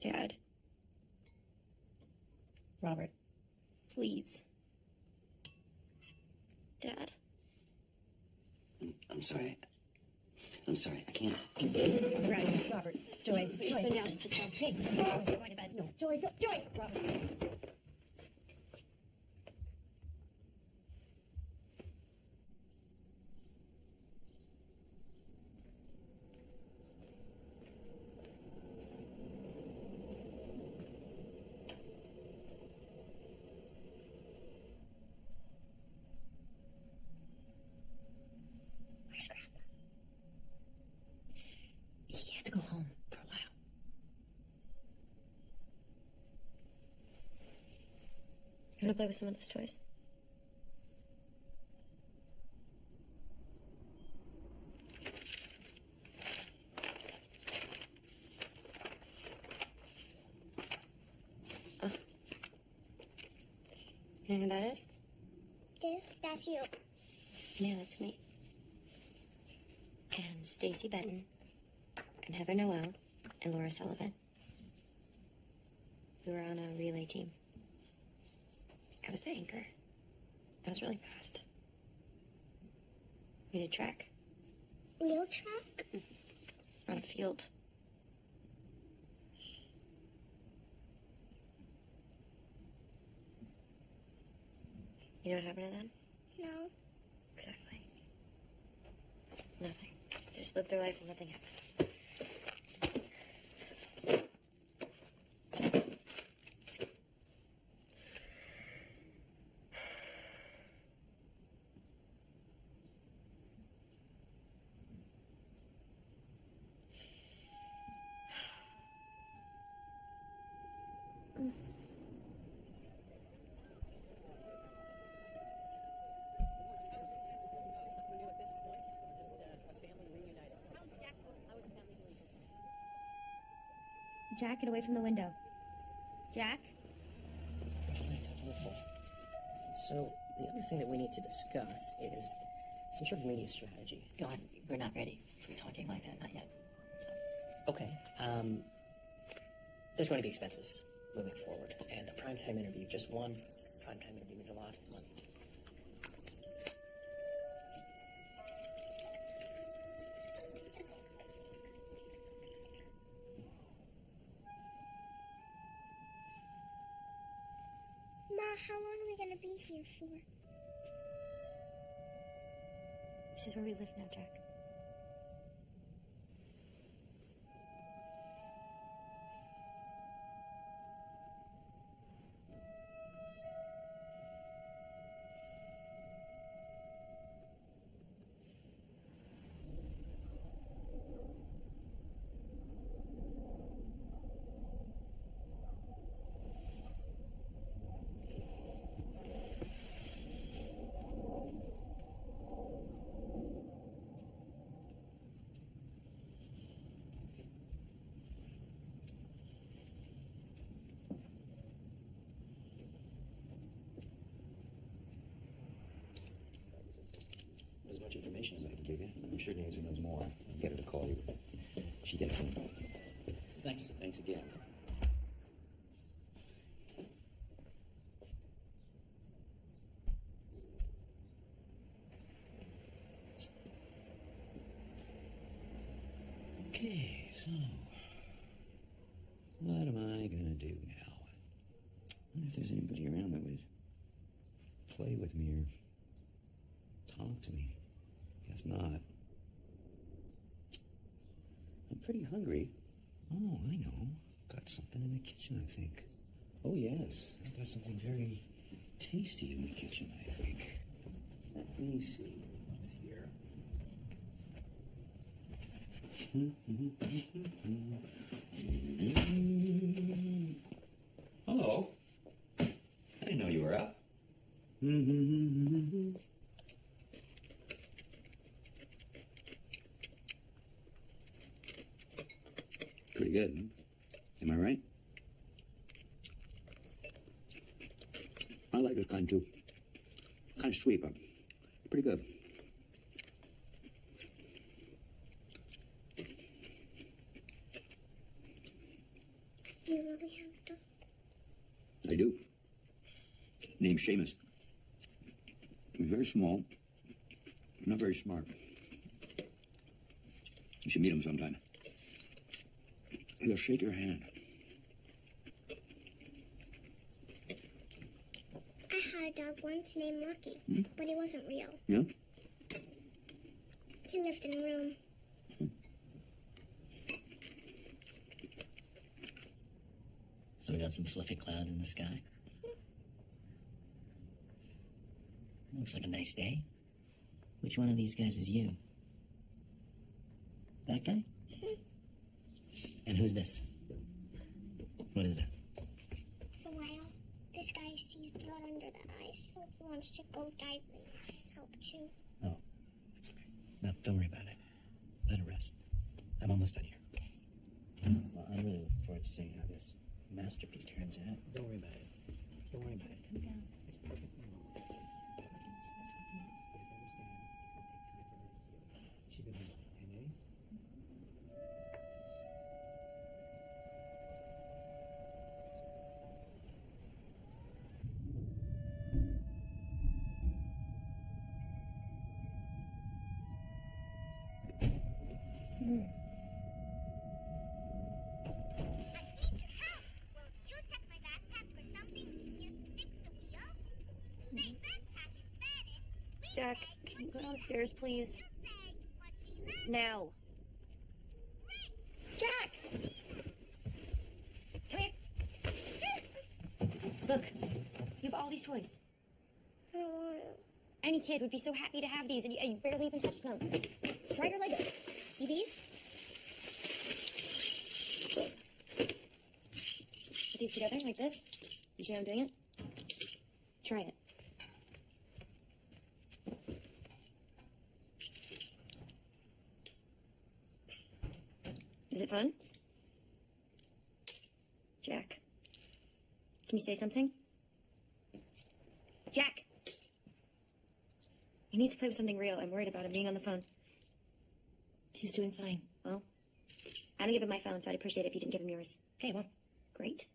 Dad. Robert. Please. Dad. I'm sorry. I'm sorry. I can't. Right, Robert. Joy. Please, Joy. sit down. Sit down. Hey, We're going to bed. no. Joy. Joy. Robert. Want to play with some of those toys? Oh. You know who that is? That's you. Yeah, that's me. And Stacy Benton, and Heather Noel, and Laura Sullivan. We were on a relay team. I was the anchor. I was really fast. We did track. Real track? On the field. You know what happened to them? No. Exactly. Nothing. They just lived their life and nothing happened. Jack, get away from the window. Jack? Wonderful. So, the other thing that we need to discuss is some sort of media strategy. God, we're not ready for talking like that, not yet. Okay. There's going to be expenses moving forward, and a primetime interview, just one primetime interview means a lot of money. Ma, how long are we gonna be here for? This is where we live now, Jack. As much information as I can give you. I'm sure Nancy knows more. Get her to call you. She gets it. Thanks. Thanks again. Okay, so what am I gonna do now? I wonder if there's anybody around that would play with me or talk to me. Guess not. I'm pretty hungry. Oh, I know. Got something in the kitchen, I think. Oh, yes. I've got something very tasty in the kitchen, I think. Let me see what's here. Hello. I didn't know you were up. Pretty good. Am I right? I like this kind too. Kind of sweet, but pretty good. You really have a dog? I do. Named Seamus. He's very small. Not very smart. You should meet him sometime. He'll shake your hand. I had a dog once named Lucky, but he wasn't real. Yeah? He lived in a room. So we got some fluffy clouds in the sky. Looks like a nice day. Which one of these guys is you? That guy? And who's this? What is that? It's a whale. This this guy sees blood under the eyes, so he wants to go diapers. I need help too. Oh, that's okay. No, don't worry about it. Let it rest. I'm almost done here. Okay. Well, I'm really looking forward to seeing how this masterpiece turns out. Don't worry about it. Don't worry about it. Come down. It's perfectly normal. She's been here 10 days. Jack, can you go downstairs, please? Now. Jack! Come here. Look, you have all these toys. I don't want to. Any kid would be so happy to have these, and you barely even touched them. Try your Legos. See these? Put these together like this. You see how I'm doing it? Try it. Is it fun? Jack. Can you say something? Jack! He needs to play with something real. I'm worried about him being on the phone. He's doing fine. Well, I don't give him my phone, so I'd appreciate it if you didn't give him yours. Okay, well. Great.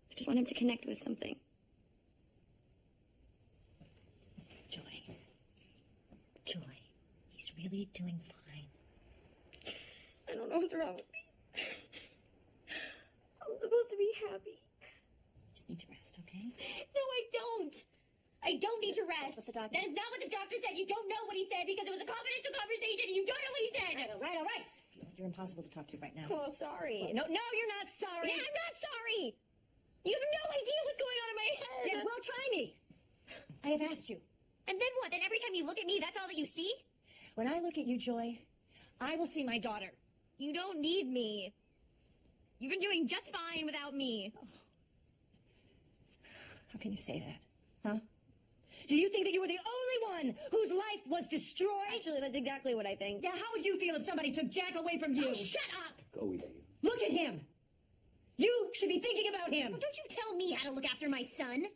I just want him to connect with something. Joy, he's really doing fine. I don't know what's wrong with me. I'm supposed to be happy. Just need to rest, okay? No, I don't. I don't need to rest. That's what the doctor That is not what the doctor said. You don't know what he said because it was a confidential conversation and you don't know what he said. All right. I feel like you're impossible to talk to right now. Oh, sorry. No, you're not sorry. Yeah, I'm not sorry. You have no idea what's going on in my head. Yeah, well, try me. I have asked you. And then what? Then every time you look at me, that's all that you see? When I look at you, Joy, I will see my daughter. You don't need me. You've been doing just fine without me. Oh. How can you say that? Huh? Do you think that you were the only one whose life was destroyed? Actually, that's exactly what I think. Yeah, how would you feel if somebody took Jack away from you? Oh, shut up! Go easy. Look at him! You should be thinking about him! Well, don't you tell me how to look after my son.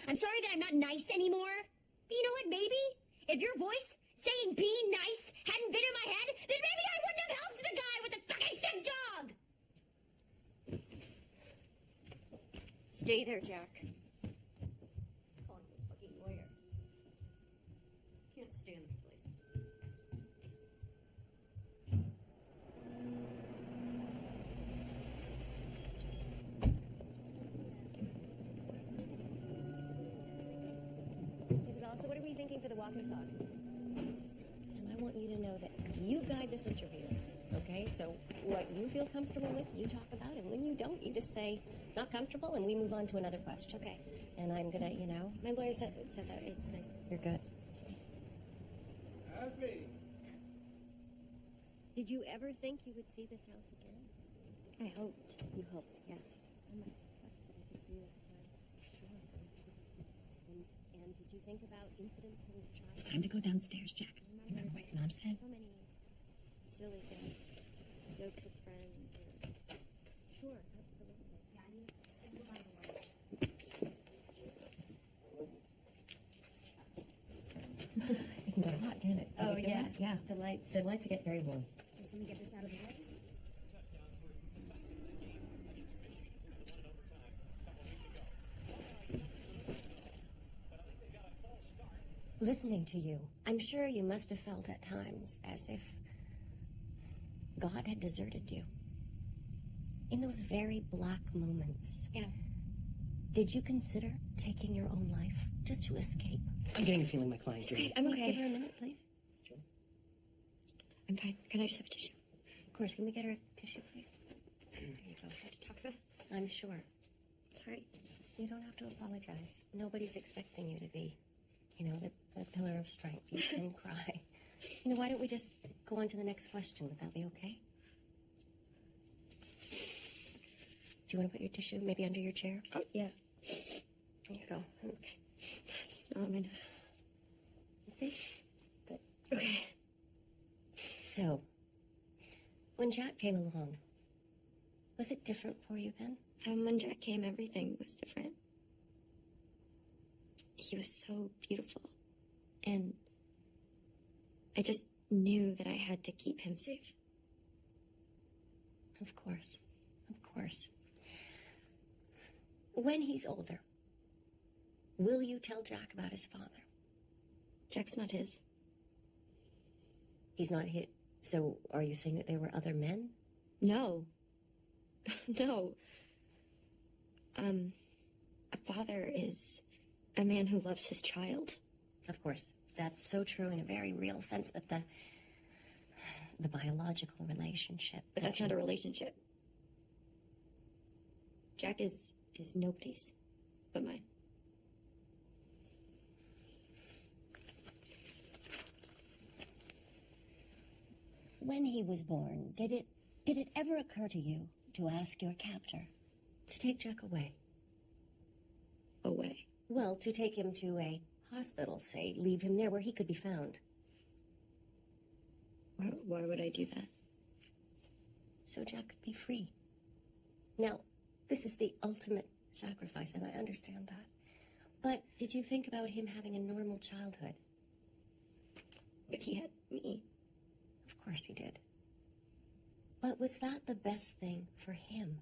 I'm sorry that I'm not nice anymore. But you know what, maybe? If your voice saying be nice hadn't been in my head, then maybe I wouldn't have helped the guy with the fucking sick dog! Stay there, Jack. Calling you a fucking lawyer. Can't stand this place. Isabel, so what are we thinking for the walk and talk? And I want you to know that you guide this interview, okay? So what you feel comfortable with, you talk about, and when you don't, you just say, not comfortable, and we move on to another question. Okay. And I'm gonna, my lawyer said that it's nice. You're good. That's me. Did you ever think you would see this house again? I hoped. You hoped, yes. And did you think about incidents when you were a child? It's time to go downstairs, Jack. Remember what your mom said? So many silly things. Jokes with friends. Sure, absolutely. It can get hot, can it? Oh, yeah. Yeah. The lights get very warm. Just let me get this out of the way. Listening to you, I'm sure you must have felt at times as if God had deserted you. In those very black moments. Yeah. Did you consider taking your own life just to escape? I'm getting the feeling my client's doing. I'm okay. Give her a minute, please. Sure. I'm fine. Can I just have a tissue? Of course. Can we get her a tissue, please? There you go. Hard to talk about? I'm sure. Sorry. You don't have to apologize. Nobody's expecting you to be, the pillar of strength. You can cry. Why don't we just go on to the next question? Would that be okay? Do you want to put your tissue maybe under your chair? Oh, yeah. There you go. Okay. Smell on my nose. See? Good. Okay. So, when Jack came along, was it different for you then? When Jack came, everything was different. He was so beautiful. And I just knew that I had to keep him safe. Of course. Of course. When he's older, will you tell Jack about his father? Jack's not his. He's not his. So are you saying that there were other men? No. No. A father is a man who loves his child. Of course. That's so true in a very real sense, but the biological relationship. But that's not a relationship. Jack is nobody's but mine. When he was born, did it ever occur to you to ask your captor to take Jack away? Away? Well, to take him to a hospital, say, leave him there where he could be found. Why would I do that? So Jack could be free. Now, this is the ultimate sacrifice, and I understand that. But did you think about him having a normal childhood? But he had me. Of course he did. But was that the best thing for him?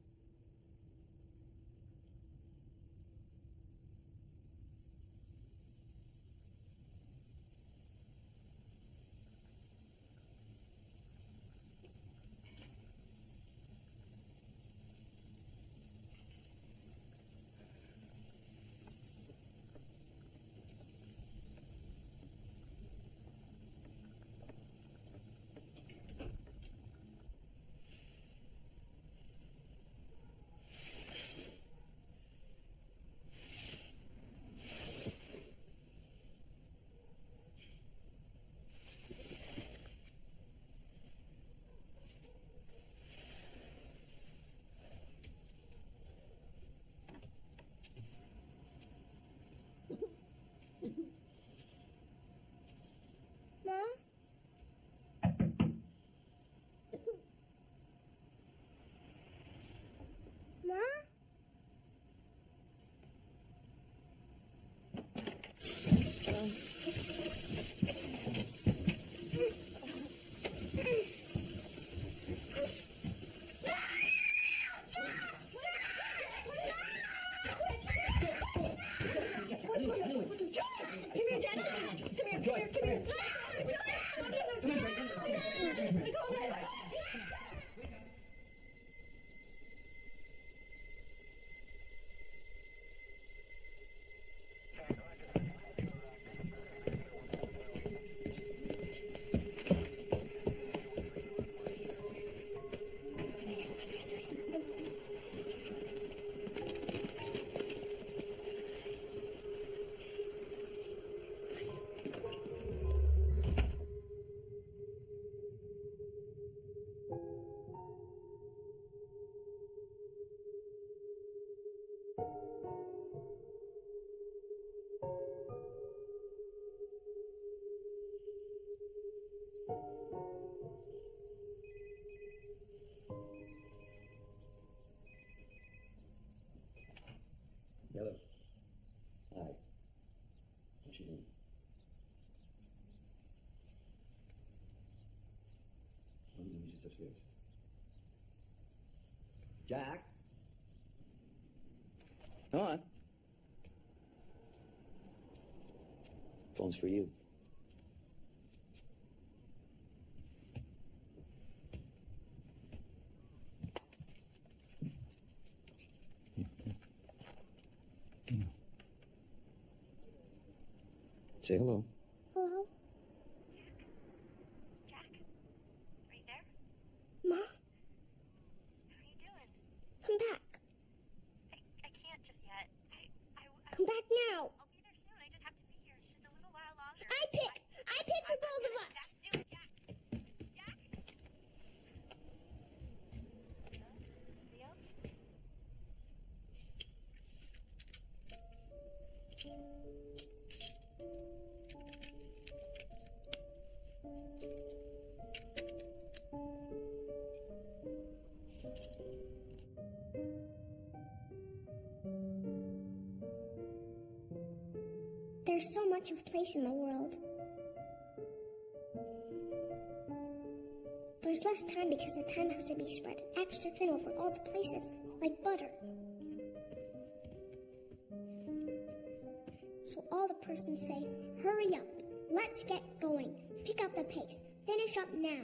Yellow. Hi. What you doing? He's just upstairs. Jack? Come on. Phone's for you. Say hello. Hello? Jack? Are you there? Ma? How are you doing? Come back. I can't just yet. Come back now. I'll be there soon. I just have to be here just a little while longer. I pick for both of us. Do it, Jack. Jack? Leo? There's so much of place in the world. There's less time because the time has to be spread extra thin over all the places, like butter. So all the persons say, hurry up, let's get going, pick up the pace, finish up now.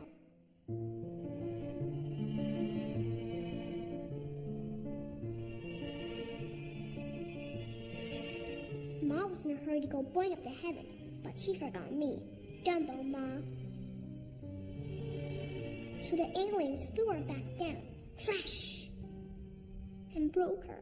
Ma was in a hurry to go boing up to heaven, but she forgot me. Dumbo, Ma. So the aliens threw her back down, crash, and broke her.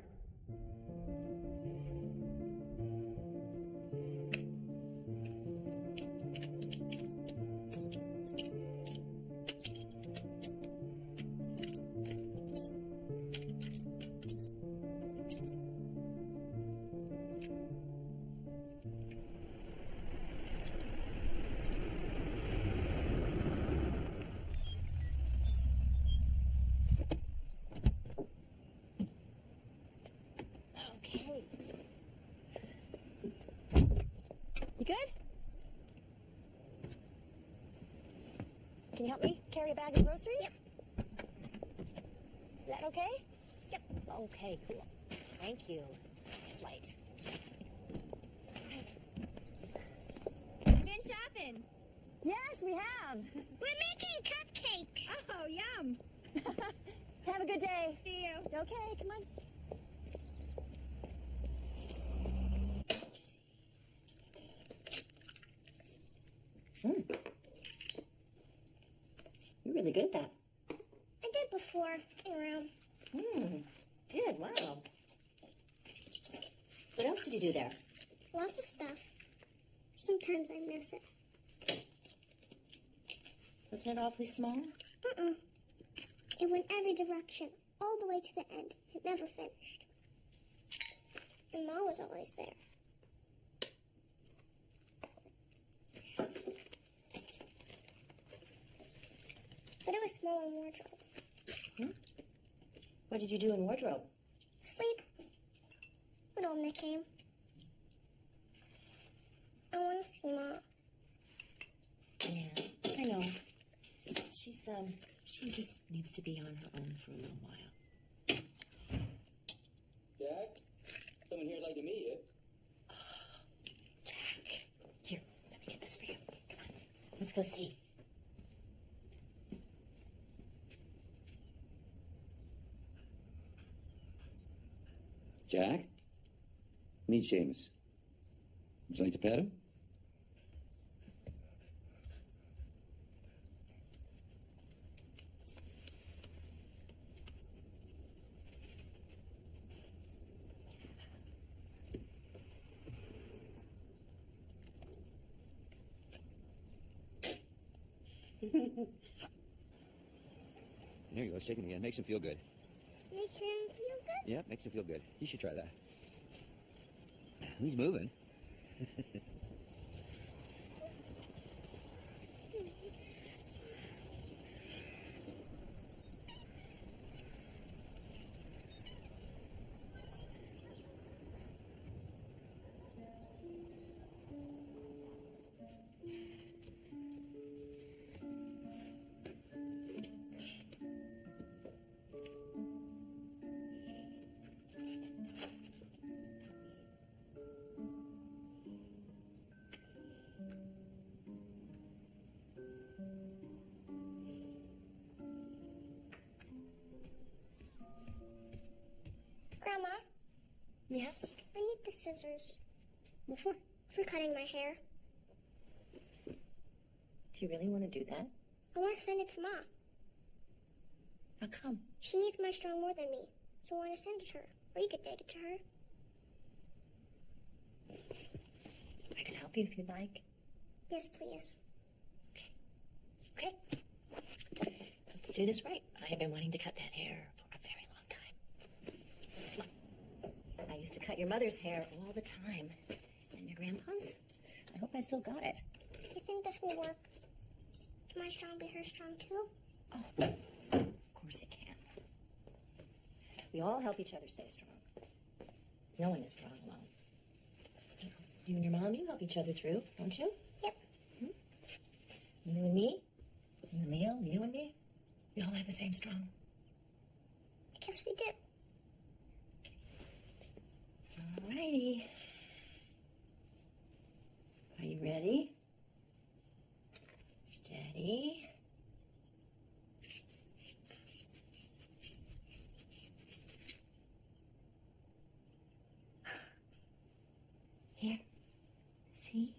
Okay. You good? Can you help me carry a bag of groceries? Yep. Is that okay? Yep. Okay, cool. Thank you. It's light. You've been shopping. Yes, we have. We're making cupcakes. Oh, yum. Have a good day. See you. Okay, come on. You're really good at that. I did before, around. Did, wow. What else did you do there? Lots of stuff. Sometimes I miss it. Wasn't it awfully small? It went every direction, all the way to the end. It never finished. And Ma was always there. But it was small in wardrobe. What did you do in wardrobe? Sleep. When old Nick came. I want to see Ma. Yeah, I know. She just needs to be on her own for a little while. Jack? Someone here would like to meet you. Jack. Here, let me get this for you. Come on, let's go see. Jack? Meet Seamus. Would you like to pet him? There you go, shaking again. Makes him feel good. Makes him feel good? Yep, makes him feel good. You should try that. He's moving. Grandma, Yes? I need the scissors What for? for cutting my hair. Do you really want to do that? I want to send it to Ma. How come? She needs my strong more than me, so I want to send it to her. Or you could take it to her. I can help you if you'd like. Yes, please. Okay. Let's do this right. I have been wanting to cut that hair for a very long time. Look, I used to cut your mother's hair all the time. And your grandpa's? I hope I still got it. You think this will work? Can my strong be her strong too? Oh, of course it can. We all help each other stay strong. No one is strong alone. You and your mom, you help each other through, don't you? Yep. You and me? You and Leo? You and me? We all have the same strong. I guess we do. Alrighty. Are you ready? Steady. Here. See?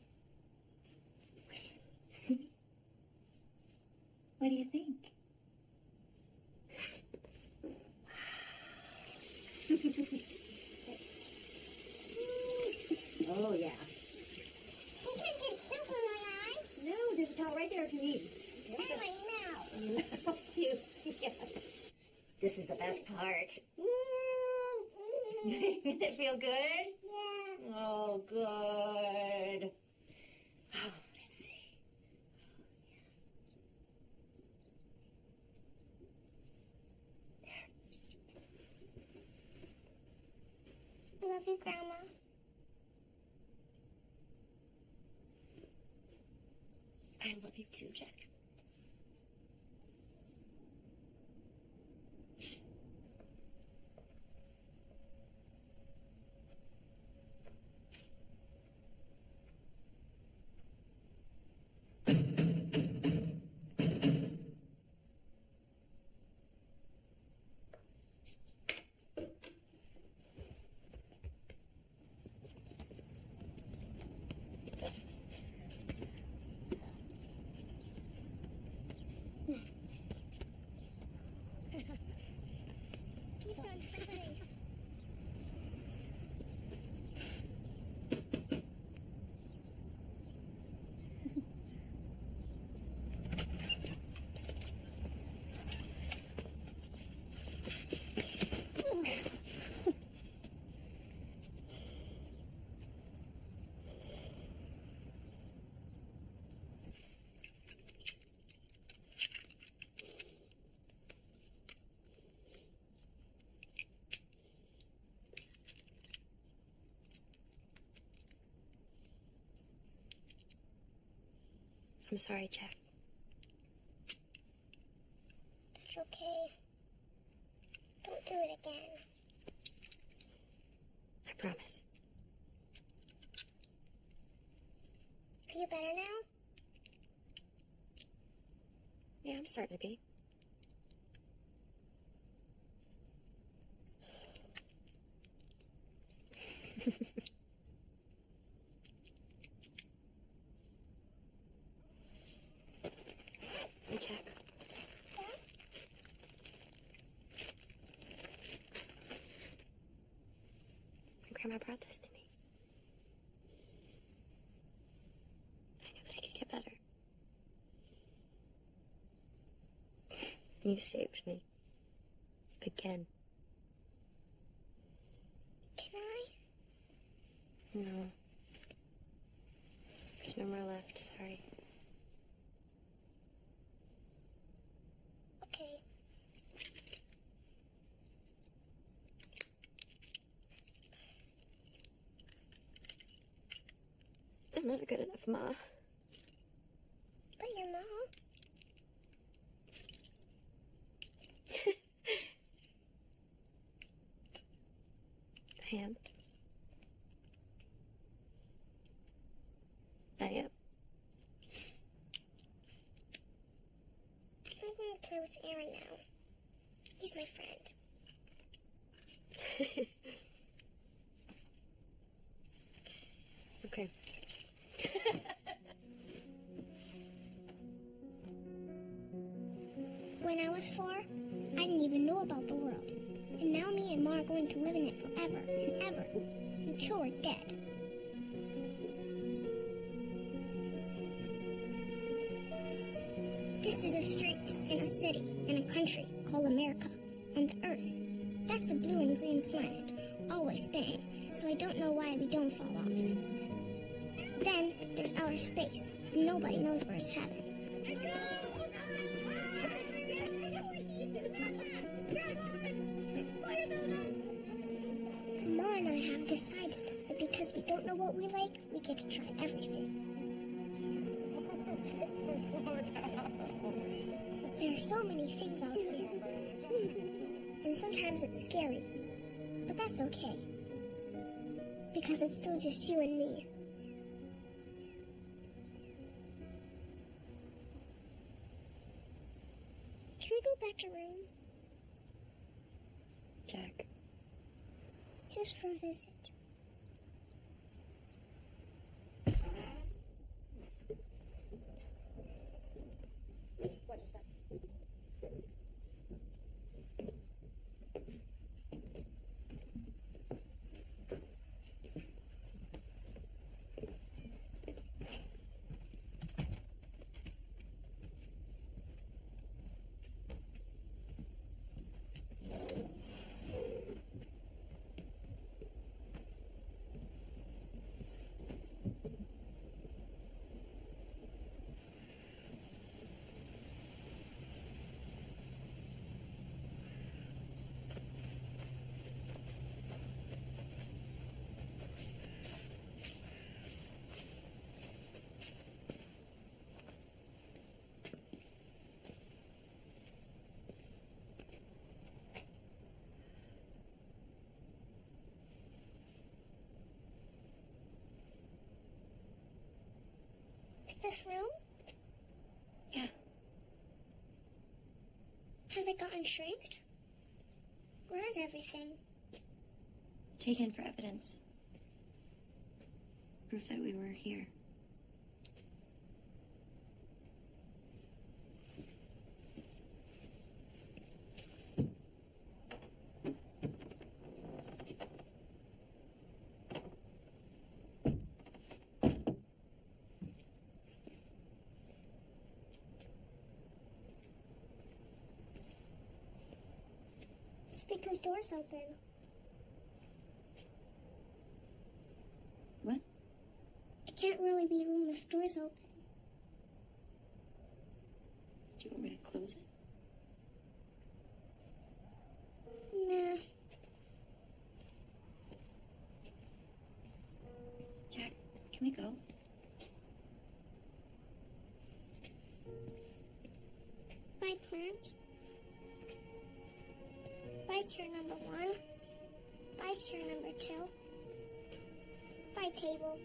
See? What do you think? Oh, yeah. I can't get soup in my eyes. No, there's a towel right there if you need. And my mouth. Mouth too. Yeah. This is the best part. Does it feel good? Yeah. Oh, good. Oh, let's see. I love you, Grandma. I love you too, Jack. Peace on everybody. I'm sorry, Jack. It's okay. Don't do it again. I promise. Are you better now? Yeah, I'm starting to be. Hey, Jack. My grandma brought this to me. I knew that I could get better. You saved me. Again. Can I? No. There's no more left, sorry. Okay. I'm not a good enough ma. But your mom? I am. I am. I'm gonna play with Aaron now. He's my friend. Okay. When I was 4, I didn't even know about the world. And now me and Ma are going to live in it forever and ever, until we're dead. This is a street in a city in a country called America on the Earth. That's a blue and green planet, always spinning, so I don't know why we don't fall off. Then there's outer space, and nobody knows where it's heaven. Ma and I have decided And because we don't know what we like, we get to try everything. There are so many things out here. And sometimes it's scary. But that's okay. Because it's still just you and me. Can we go back to room? Jack. Just for a visit. Watch your step. Is this room? Yeah. Has it gotten shrinked? Where is everything? Taken for evidence. Proof that we were here. It's because doors open. What? It can't really be a room if doors open. Do you want me to close it? Nah. Jack, can we go? Bye, plant. Bye, chair number 1. Bye, chair number 2. Bye, table.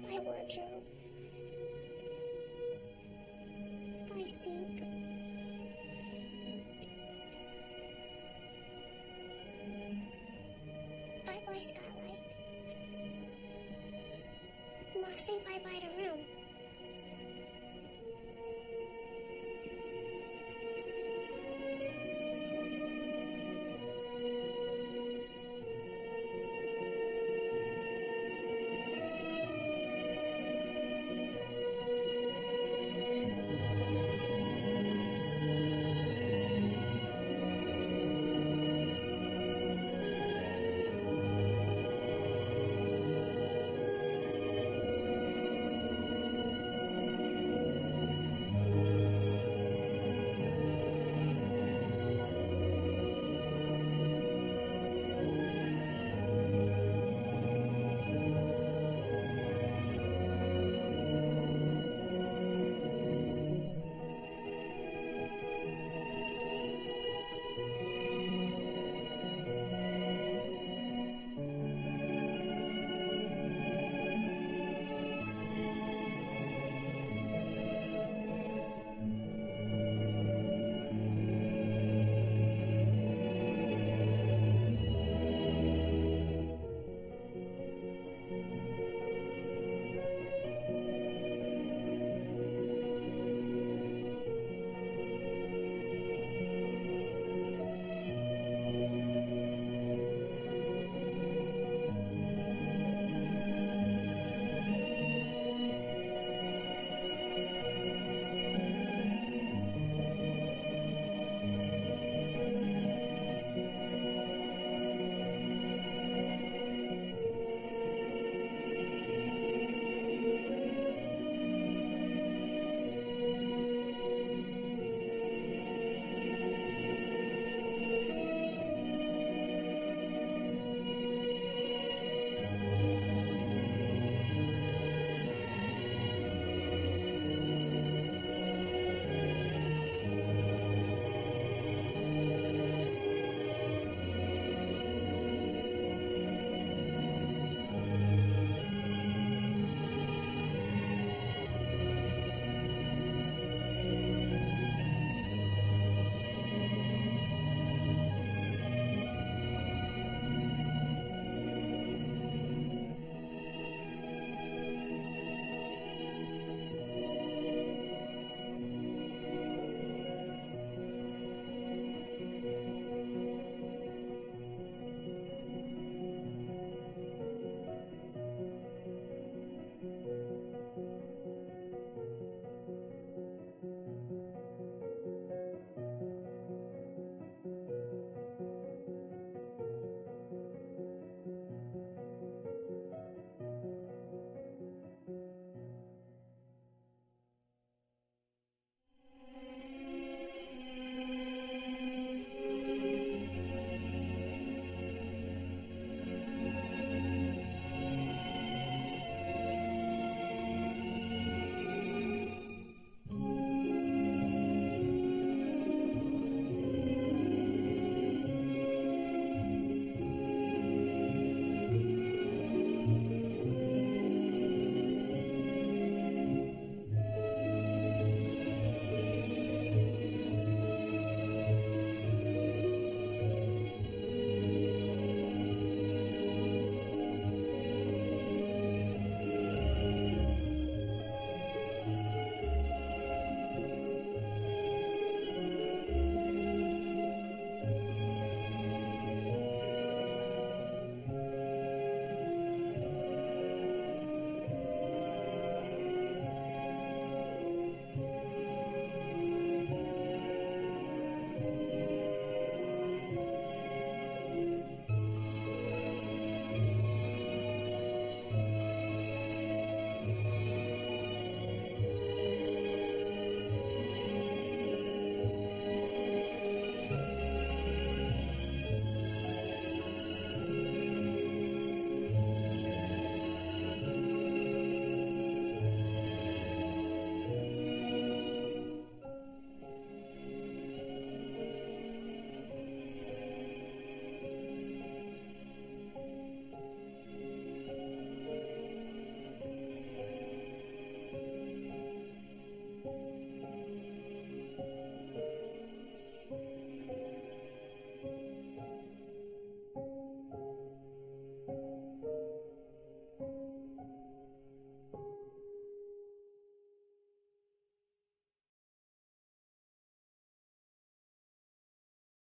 Bye, wardrobe. Bye, sink. Bye-bye, skylight. Must say bye-bye to room.